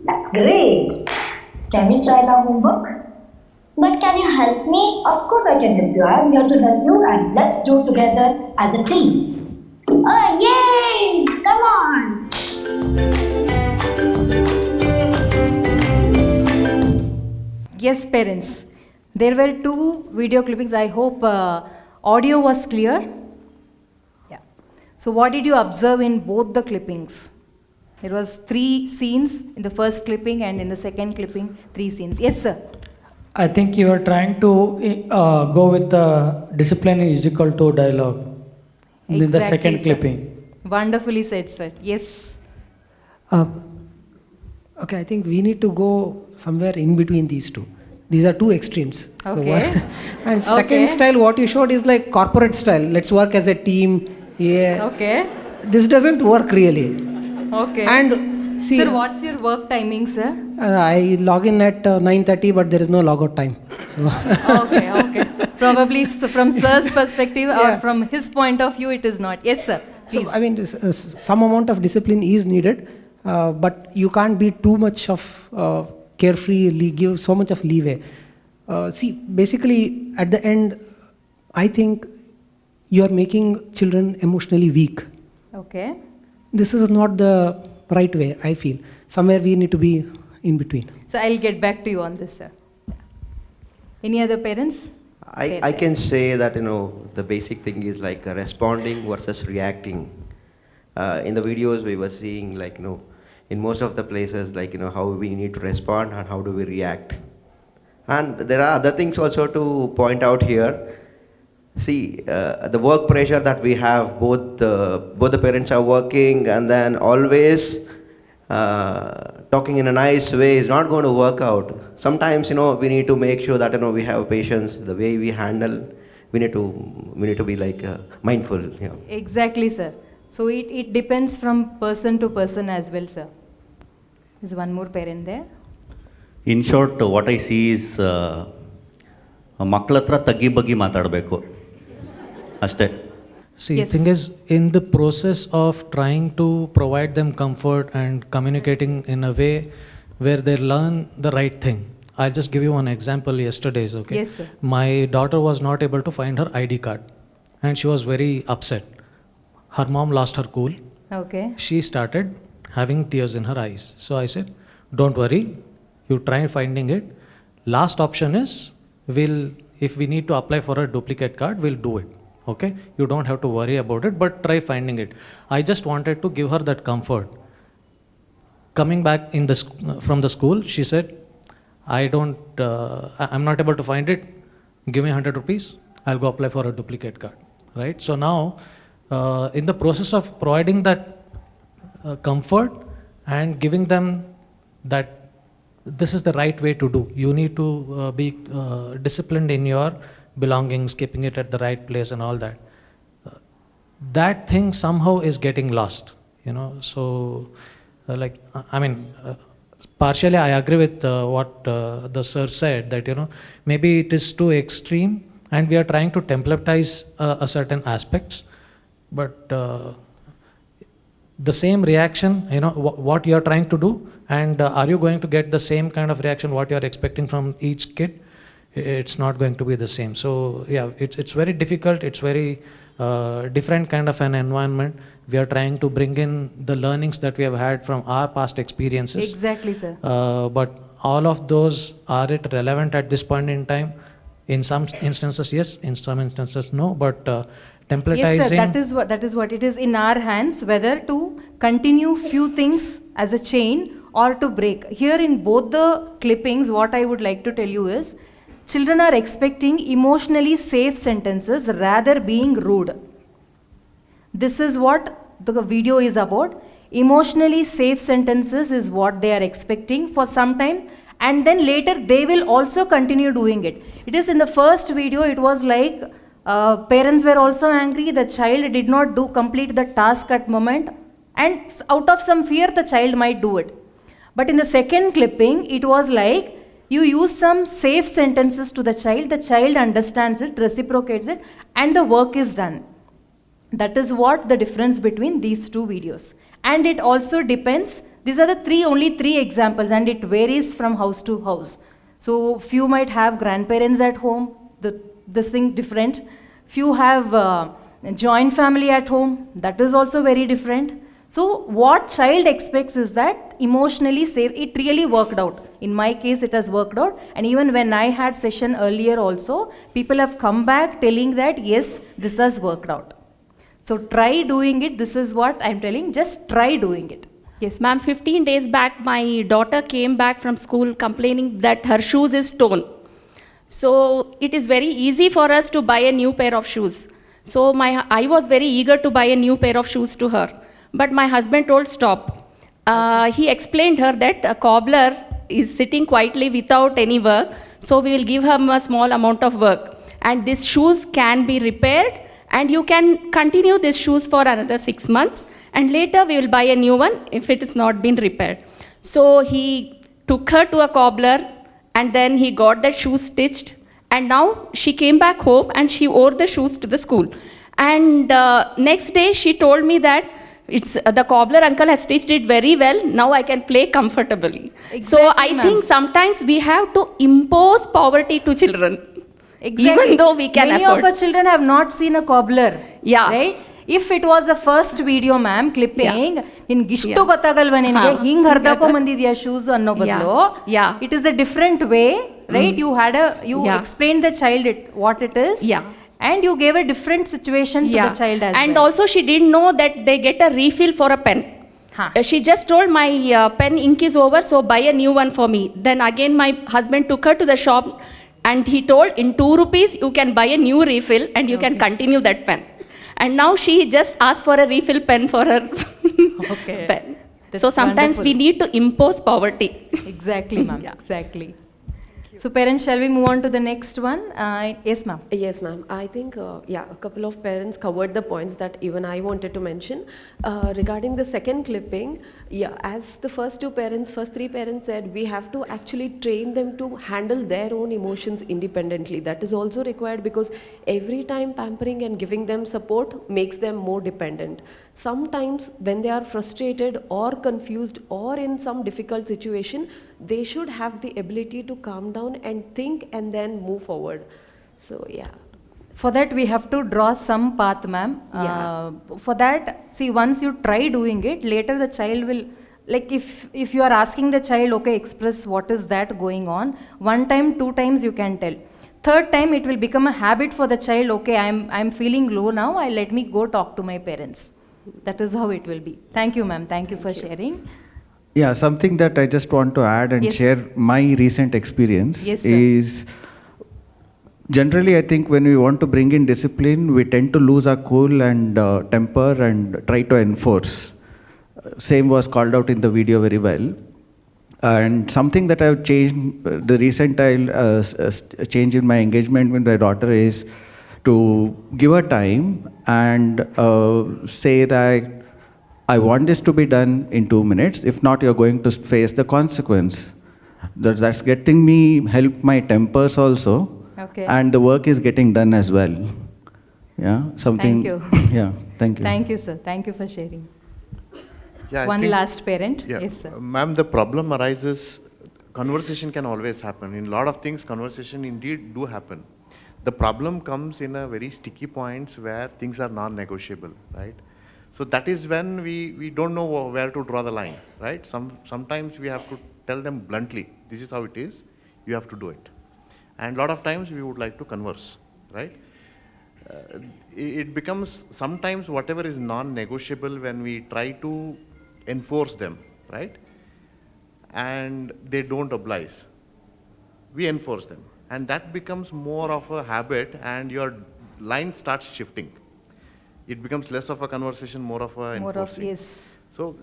That's great. Can we try the homework? But can you help me? Of course I can help you. I am here to help you, and let's do it together as a team. Oh, yay! Come on! Yes, parents. There were 2 video clippings. I hope audio was clear. Yeah. So what did you observe in both the clippings? There was 3 scenes in the first clipping, and in the second clipping, 3 scenes. Yes, sir. I think you are trying to go with the discipline is equal to dialogue in the second sir. clipping. Wonderfully said, sir. Yes. Okay, I think we need to go somewhere in between these 2. These are 2 extremes. Okay. And second style, what you showed is like corporate style. Let's work as a team. Yeah. Okay. This doesn't work really. Okay. And see, sir, what's your work timing, sir? I log in at 9:30, but there is no logout time. So Okay. Probably from sir's perspective or from his point of view, it is not. Yes, sir. Please. So, I mean, some amount of discipline is needed, but you can't be too much of carefree, give so much of leeway. See, basically, at the end, I think you are making children emotionally weak. Okay. This is not the right way, I feel. Somewhere we need to be in between. So I'll get back to you on this, sir. Any other parents? I can say that, the basic thing is like responding versus reacting. In the videos we were seeing, like, in most of the places, like, how we need to respond and how do we react. And there are other things also to point out here. See, the work pressure that we have, both the parents are working, and then always talking in a nice way is not going to work out. Sometimes, we need to make sure that, we have patience, the way we handle, we need to be like mindful. Yeah. Exactly, sir. So it depends from person to person as well, sir. There's one more parent there. In short, what I see is ಮಕ್ಕಳ ಹತ್ರ ತಗ್ಗಿ ಬಗ್ಗಿ ಮಾತಾಡಬೇಕು ಅಷ್ಟೇ. See, the thing is, in the process of trying to provide them comfort and communicating in a way where they learn the right thing. I'll just give you one example yesterday's, okay? Yes, sir. My daughter was not able to find her ID card and she was very upset. Her mom lost her cool. Okay. She started having tears in her eyes. So I said, don't worry, you try finding it. Last option is, if we need to apply for a duplicate card, we'll do it. Okay? You don't have to worry about it, but try finding it. I just wanted to give her that comfort. Coming back from the school, she said, I'm not able to find it. Give me 100 rupees. I'll go apply for a duplicate card. Right? So now, in the process of providing that comfort and giving them that this is the right way to do. You need to be disciplined in your belongings, keeping it at the right place and all that. That thing somehow is getting lost, So, partially I agree with what the sir said, that, maybe it is too extreme and we are trying to templatize a certain aspects, but the same reaction, what you are trying to do, and are you going to get the same kind of reaction what you are expecting from each kid? It's not going to be the same. So yeah, it's very difficult. It's very different kind of an environment. We are trying to bring in the learnings that we have had from our past experiences. Exactly, sir. But all of those, are it relevant at this point in time? In some instances, yes. In some instances, no. But templatizing. Yes, sir. That is what it is in our hands, whether to continue few things as a chain or to break. Here in both the clippings, what I would like to tell you is, children are expecting emotionally safe sentences rather being rude. This is what the video is about. Emotionally safe sentences is what they are expecting for some time, and then later they will also continue doing it. It is in the first video, it was like parents were also angry, the child did not complete the task at moment, and out of some fear the child might do it. But in the second clipping, it was like, you use some safe sentences to the child understands it, reciprocates it, and the work is done. That is what the difference between these two videos. And it also depends, these are the only three examples, and it varies from house to house. So few might have grandparents at home, this thing different. Few have joint family at home, that is also very different. So what child expects is that emotionally safe, it really worked out. In my case, it has worked out. And even when I had session earlier also, people have come back telling that, yes, this has worked out. So try doing it. This is what I'm telling. Just try doing it. Yes, ma'am. 15 days back, my daughter came back from school complaining that her shoes is torn. So it is very easy for us to buy a new pair of shoes. So I was very eager to buy a new pair of shoes to her. But my husband told stop. He explained her that a cobbler is sitting quietly without any work, so we will give him a small amount of work. And these shoes can be repaired, and you can continue these shoes for another 6 months, and later we will buy a new one if it has not been repaired. So he took her to a cobbler, and then he got that shoe stitched, and now she came back home and she wore the shoes to the school. And next day she told me that It's the cobbler uncle has stitched it very well. Now I can play comfortably. So I think sometimes we have to impose poverty to children. Exactly. Even though we can Many afford. of our children have not seen a cobbler. Yeah. Right? If it was the first video, ma'am, clipping, in gishtu Yeah. gottagalva ninge hing hardako mandidiya shoes anno badlu. Yeah. It is a different way, right? You explained the child what it is. Yeah. And you gave a different situation to the child as And well. also she didn't know that they get a refill for a pen. She just told my pen ink is over, so buy a new one for me. Then again my husband took her to the shop and he told in 2 rupees you can buy a new refill and you can continue that pen. And now she just asked for a refill pen for her pen. That's So sometimes wonderful. we need to impose poverty. Exactly, ma'am. Exactly. So parents, shall we move on to the next one? Yes, ma'am. Yes, ma'am. I think, a couple of parents covered the points that even I wanted to mention. Regarding the second clipping, as the first 3 parents said, we have to actually train them to handle their own emotions independently. That is also required because every time pampering and giving them support makes them more dependent. Sometimes when they are frustrated or confused or in some difficult situation, they should have the ability to calm down and think and then move forward. So yeah. For that, we have to draw some path, ma'am. For that, see, once you try doing it, later the child will, like if you are asking the child, okay, express what is that going on, 1 time, 2 times you can tell. 3rd time, it will become a habit for the child, okay, I'm feeling low now, let me go talk to my parents. That is how it will be. Thank you, ma'am. Thank you for sharing. Yeah, something that I just want to add and Yes. share my recent experience Yes, sir. is generally I think when we want to bring in discipline, we tend to lose our cool and temper and try to enforce. Same was called out in the video very well. And something that I've changed, the recent change in my engagement with my daughter is to give her time and say that I want this to be done in 2 minutes. If not, you're going to face the consequence. That's getting me help my tempers also. Okay. And the work is getting done as well. Yeah, something. Thank you. Yeah, thank you. Thank you, sir. Thank you for sharing. Yeah, I One think- last parent. Yeah. Yes, sir. Ma'am, the problem arises, conversation can always happen. In a lot of things, conversation indeed do happen. The problem comes in a very sticky points where things are non-negotiable, right? So that is when we don't know where to draw the line, right? Sometimes we have to tell them bluntly, this is how it is, you have to do it. And a lot of times we would like to converse, right? It becomes sometimes whatever is non-negotiable when we try to enforce them, right? And they don't oblige. We enforce them. And that becomes more of a habit and your line starts shifting. It becomes less of a conversation, more of a More of, enforcing. yes. So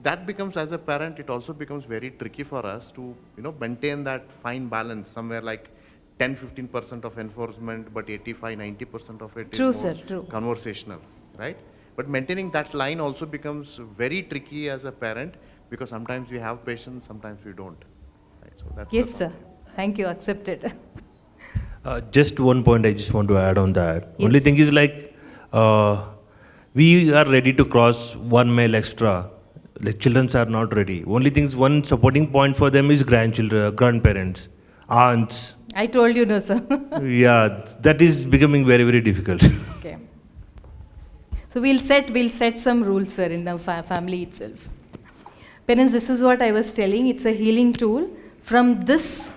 that becomes, as a parent, it also becomes very tricky for us to, maintain that fine balance somewhere like 10-15% of enforcement, but 85-90% of it True, is more sir, true. conversational, right? But maintaining that line also becomes very tricky as a parent because sometimes we have patience, sometimes we don't. Right? So that's Yes, sir. Thank you. Accepted. Just one point I just want to add on that. Yes. Only thing is like, we are ready to cross 1 mile extra. Like children are not ready. Only thing is one supporting point for them is grandchildren, grandparents, aunts. I told you no, sir. Yeah, that is becoming very, very difficult. Okay. So we'll set some rules, sir, in the family itself. Parents, this is what I was telling. It's a healing tool. From this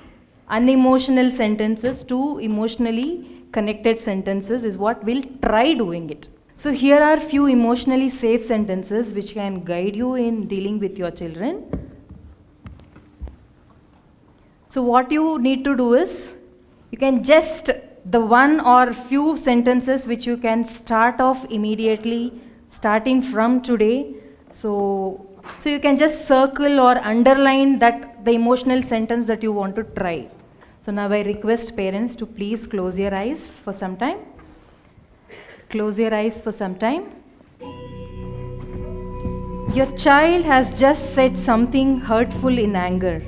unemotional sentences to emotionally connected sentences is what we'll try doing it. So here are few emotionally safe sentences which can guide you in dealing with your children. So what you need to do is, you can just the one or few sentences which you can start off immediately, starting from today. So you can just circle or underline that the emotional sentence that you want to try. So now I request parents to please close your eyes for some time. Close your eyes for some time. Your child has just said something hurtful in anger.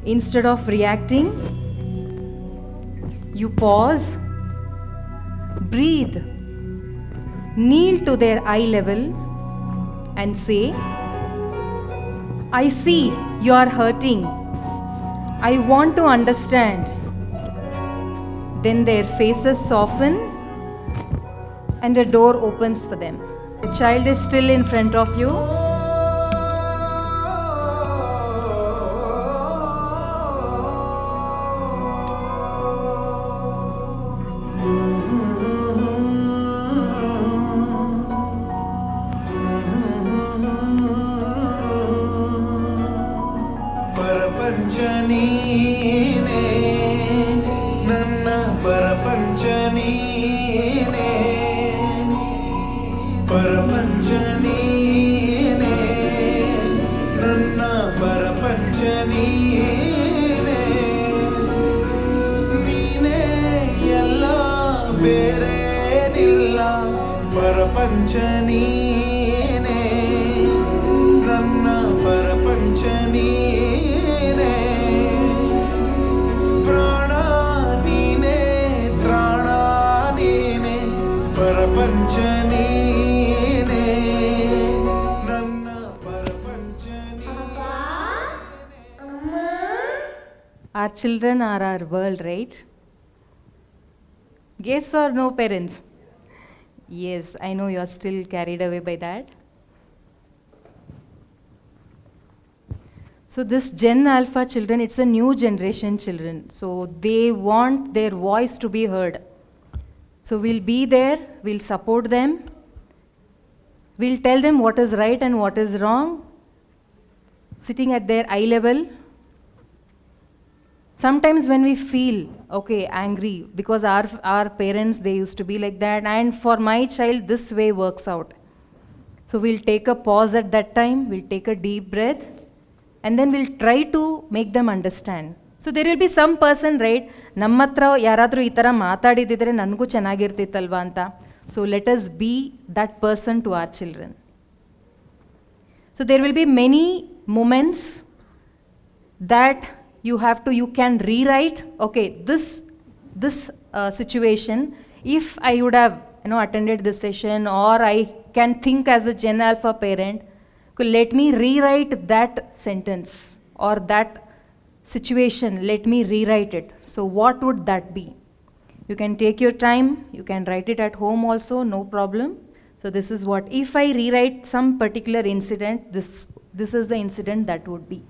Instead of reacting, you pause, breathe, kneel to their eye level and say, I see you are hurting. I want to understand. Then their faces soften and a door opens for them. The child is still in front of you. Our children are our world, right? Yes or no, parents? Yes, I know you are still carried away by that. So this Gen Alpha children, it's a new generation children. So they want their voice to be heard. So we'll be there, we'll support them. We'll tell them what is right and what is wrong, sitting at their eye level. Sometimes when we feel, okay, angry, because our parents, they used to be like that, and for my child, this way works out. So we'll take a pause at that time, we'll take a deep breath, and then we'll try to make them understand. So there will be some person, right, nammatra yaradru itara maatadididre nangu chennagirtittalva anta. So let us be that person to our children. So there will be many moments that you can rewrite, okay, this situation, if I would have attended this session, or I can think as a Gen Alpha parent, let me rewrite that sentence or that situation, let me rewrite it. So what would that be? You can take your time, you can write it at home also, no problem. So this is what, if I rewrite some particular incident, this is the incident that would be.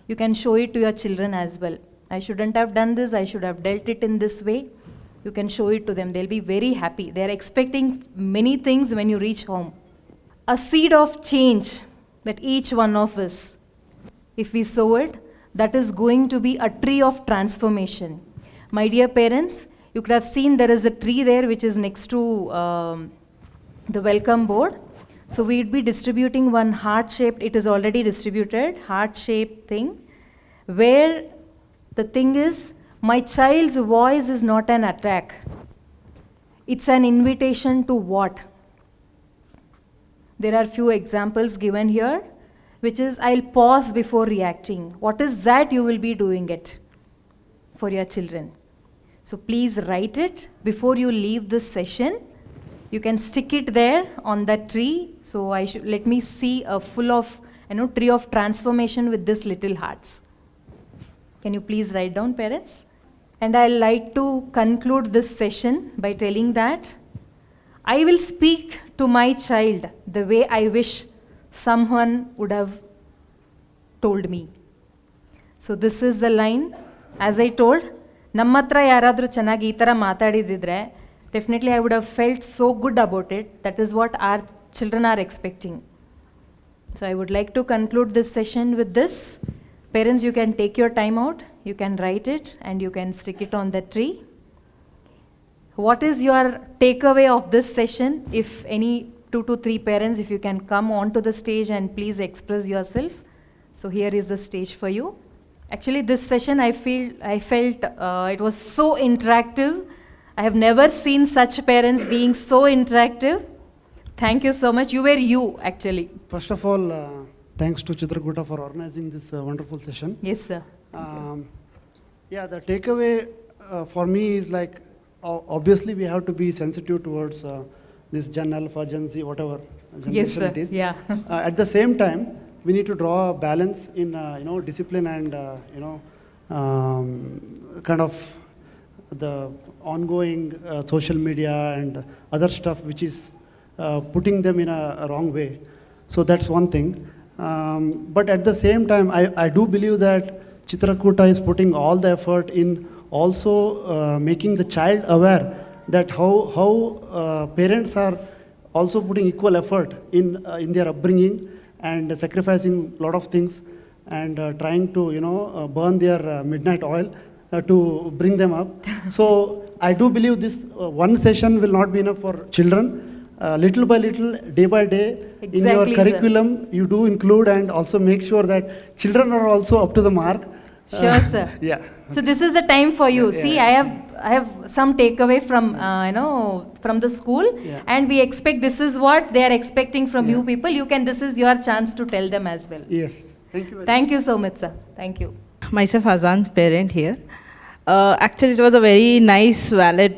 You can show it to your children as well. I shouldn't have done this, I should have dealt it in this way. You can show it to them, they'll be very happy. They're expecting many things when you reach home. A seed of change that each one of us, if we sow it, that is going to be a tree of transformation. My dear parents, you could have seen there is a tree there which is next to the welcome board. So we'd be distributing one heart-shaped, it is already distributed, heart-shaped thing, where the thing is, my child's voice is not an attack. It's an invitation to what? There are few examples given here, which is, I'll pause before reacting. What is that you will be doing it for your children? So please write it before you leave this session. You can stick it there on that tree. So let me see a full of, tree of transformation with this little hearts. Can you please write down, parents? And I'd like to conclude this session by telling that I will speak to my child the way I wish someone would have told me. So this is the line. As I told, nammatra yaradru chennagi ee tara maatadididre, definitely I would have felt so good about it. That is what our children are expecting. So I would like to conclude this session with this. Parents, you can take your time out, you can write it and you can stick it on the tree. What is your takeaway of this session? If any 2 to 3 parents, if you can come onto the stage and please express yourself. So here is the stage for you. Actually this session I felt it was so interactive. I have never seen such parents being so interactive. Thank you so much. You were you actually. First of all, thanks to Chitrakoota for organizing this wonderful session. Yes, sir. Yeah, the takeaway for me is like, obviously we have to be sensitive towards this Gen Alpha, Gen Z, whatever generation Yes, sir. it is. Yeah. At the same time, we need to draw a balance in discipline and kind of the ongoing social media and other stuff which is putting them in a wrong way. So that's one thing. But at the same time, I do believe that Chitrakoota is putting all the effort in also making the child aware that how parents are also putting equal effort in their upbringing and sacrificing a lot of things and trying to burn their midnight oil to bring them up. So I do believe this one session will not be enough for children. Little by little, day by day, in your Exactly, curriculum, you do include and also make sure that children are also up to the mark. Sure, sir. Yeah. So this is the time for you. Yeah, See, yeah. I have some takeaway from from the school, Yeah. and we expect this is what they are expecting from you people. This is your chance to tell them as well. Yes. Thank you. Thank you so much, sir. Thank you. Myself, Azan, parent here. Actually, it was a very nice, valid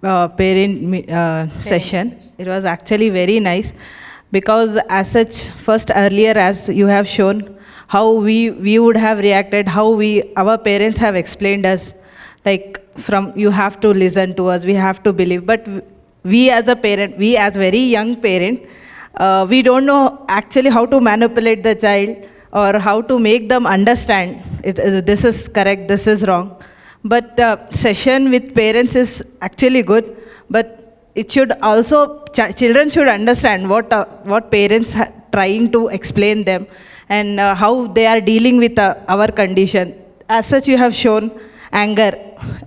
parent session. It was actually very nice because as such, first earlier as you have shown, how we would have reacted, how our parents have explained us, like from you have to listen to us, we have to believe. But we as a parent, we as very young parent, we don't know actually how to manipulate the child or how to make them understand this is correct, this is wrong. But session with parents is actually good, but it should also, children should understand what parents are trying to explain them and how they are dealing with our condition. As such, you have shown anger.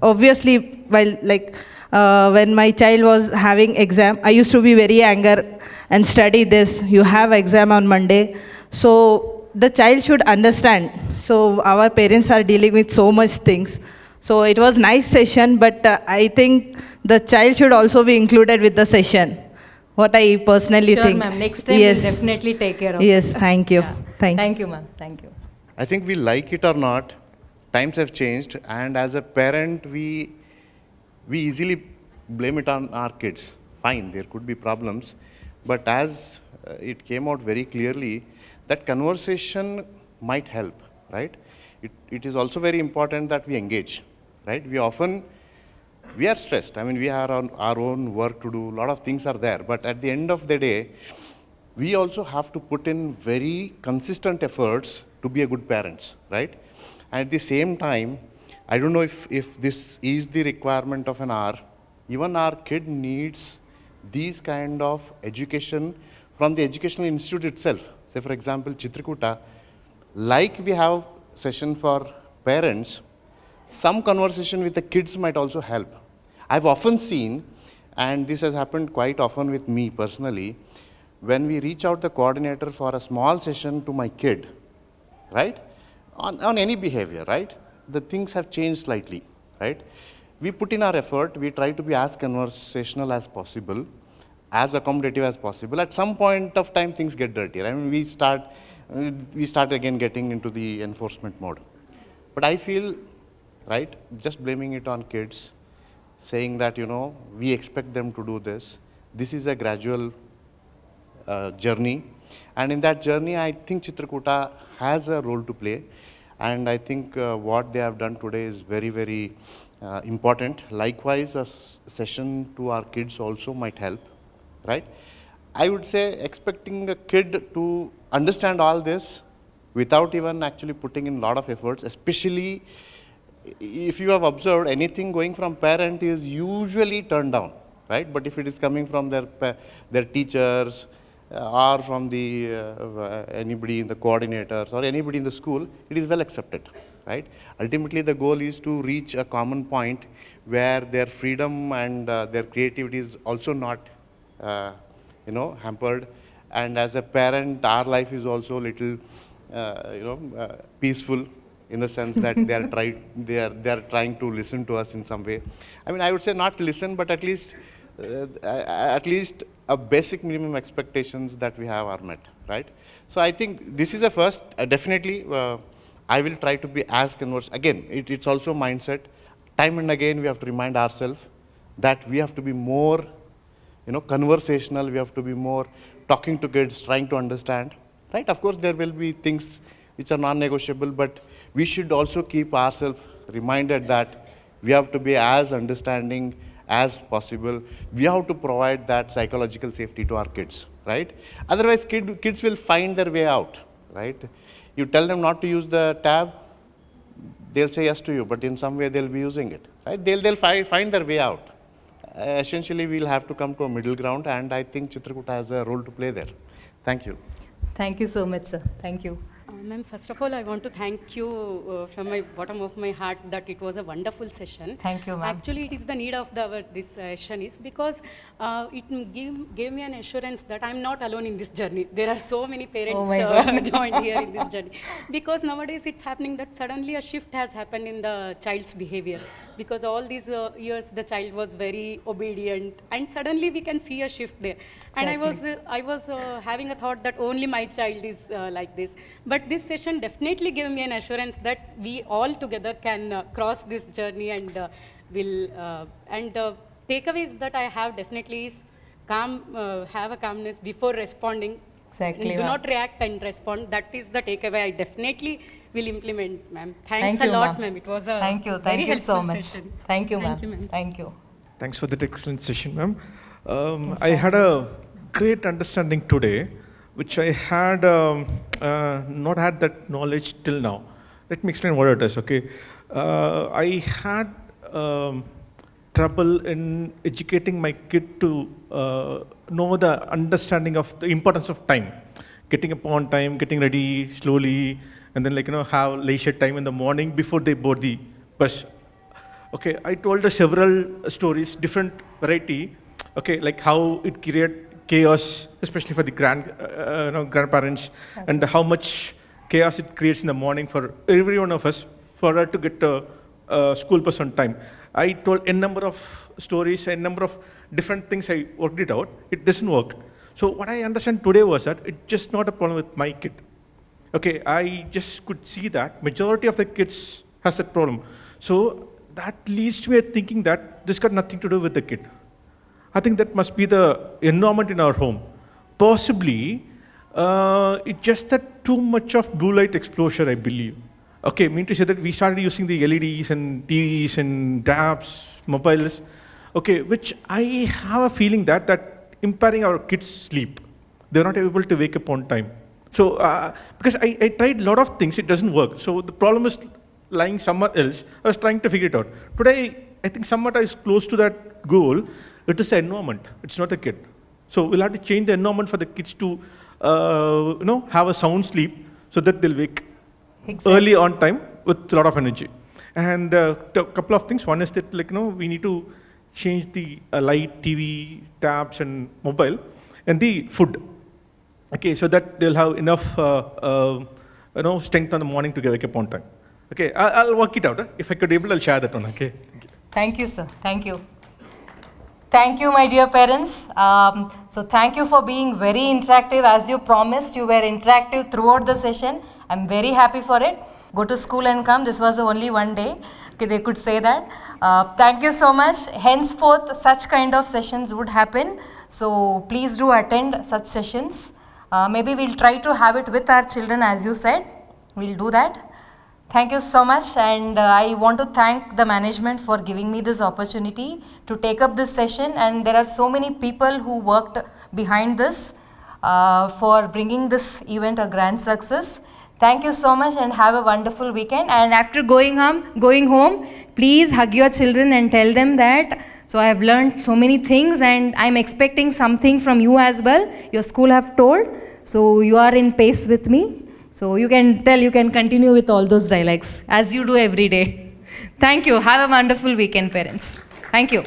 Obviously, while when my child was having exam, I used to be very angry and study this. You have exam on Monday. So the child should understand. So our parents are dealing with so much things. So it was nice session, but I think the child should also be included with the session. What I personally Sure, think. ma'am. Next time Yes. we'll definitely take care of Yes, it. thank you. Yeah. Thank you, ma'am. Thank you. I think we like it or not, times have changed, and as a parent, we easily blame it on our kids. Fine, there could be problems, but as it came out very clearly, that conversation might help, right? It is also very important that we engage, right? We are stressed. I mean, we are on our own work to do, a lot of things are there, but at the end of the day, we also have to put in very consistent efforts to be a good parents, right? And at the same time, I don't know if this is the requirement of an hour. Even our kid needs these kind of education from the educational institute itself. Say, for example, Chitrakoota, like we have session for parents, some conversation with the kids might also help. I've often seen, and this has happened quite often with me personally, when we reach out the coordinator for a small session to my kid, right? On any behavior, right? The things have changed slightly, right? We put in our effort, we try to be as conversational as possible, as accommodative as possible. At some point of time, things get dirtier. I mean, we start again getting into the enforcement mode. But I feel, right, just blaming it on kids, saying that, we expect them to do this. This is a gradual journey. And in that journey, I think Chitrakoota has a role to play. And I think what they have done today is very, very important. Likewise, a session to our kids also might help, right? I would say expecting a kid to understand all this without even actually putting in a lot of efforts, especially if you have observed, anything going from parent is usually turned down, right? But if it is coming from their teachers or from the anybody in the coordinators or anybody in the school, it is well accepted, right? Ultimately, the goal is to reach a common point where their freedom and their creativity is also not, hampered. And as a parent, our life is also a little, peaceful, in the sense that they are trying to listen to us in some way. I mean, I would say not listen, but at least a basic minimum expectations that we have are met, right? So I think this is a first. Definitely, I will try to be as converse. Again, it's also mindset. Time and again, we have to remind ourselves that we have to be more, conversational. We have to be more talking to kids, trying to understand, right? Of course, there will be things which are non-negotiable, but we should also keep ourselves reminded that we have to be as understanding as possible. We have to provide that psychological safety to our kids, right? Otherwise, kids will find their way out, right? You tell them not to use the tab, they'll say yes to you, but in some way they'll be using it, right? They'll find their way out. Essentially, we'll have to come to a middle ground, and I think Chitrakoota has a role to play there. Thank you. Thank you so much, sir. Thank you. Ma'am, first of all, I want to thank you from my bottom of my heart that it was a wonderful session. Thank you, ma'am. Actually, it is the need of this session is because it gave me an assurance that I'm not alone in this journey. There are so many parents joined here in this journey. Because nowadays it's happening that suddenly a shift has happened in the child's behavior. Because all these years the child was very obedient, and suddenly we can see a shift there. And I was having a thought that only my child is like this. But this session definitely gave me an assurance that we all together can cross this journey and the takeaways that I have definitely is have a calmness before responding. Exactly. Do not react and respond. That is the takeaway I definitely will implement, ma'am. Thanks Thank you, a lot, ma'am. ma'am. It was a Thank you very so helpful much. session. Thank you, Thank you, ma'am. ma'am. Thank you. Thanks for that excellent session, ma'am. I had a great understanding today, which I had not had that knowledge till now. Let me explain what it is, okay? I had trouble in educating my kid to know the understanding of the importance of time. Getting up on time, getting ready slowly, and then have leisure time in the morning before they board the bus. Okay, I told her several stories, different variety, okay, like how it created chaos, especially for the grandparents, and how much chaos it creates in the morning for every one of us, for her to get a school bus on time. I told a number of stories, a number of different things, I worked it out. It doesn't work. So what I understand today was that it's just not a problem with my kid. Okay, I just could see that majority of the kids has that problem. So that leads to a thinking that this got nothing to do with the kid. I think that must be the environment in our home. Possibly, it's just that too much of blue light exposure, I believe. Okay, mean to say that we started using the LEDs and TVs and tabs, mobiles, okay, which I have a feeling that impairing our kids' sleep. They're not able to wake up on time. So, because I tried a lot of things, it doesn't work. So the problem is lying somewhere else. I was trying to figure it out. Today, I think somewhat I was close to that goal. It is the environment, it's not the kid. So we'll have to change the environment for the kids to, have a sound sleep so that they'll wake early on time with a lot of energy. And a couple of things. One is that, we need to change the light, TV, tabs, and mobile, and the food. Okay, so that they'll have enough, strength on the morning to wake up on time. Okay, I'll work it out. If I could able, I'll share that one. Okay. Thank you, sir. Thank you. Thank you, my dear parents. So thank you for being very interactive. As you promised, you were interactive throughout the session. I'm very happy for it. Go to school and come. This was only one day. Okay, they could say that. Thank you so much. Henceforth, such kind of sessions would happen. So please do attend such sessions. Maybe we'll try to have it with our children, as you said. We'll do that. Thank you so much, and I want to thank the management for giving me this opportunity to take up this session, and there are so many people who worked behind this for bringing this event a grand success. Thank you so much and have a wonderful weekend, and after going home, please hug your children and tell them that, so I have learned so many things and I'm expecting something from you as well. Your school have told, so you are in pace with me. So you can tell, you can continue with all those dialects as you do every day. Thank you. Have a wonderful weekend, parents. Thank you.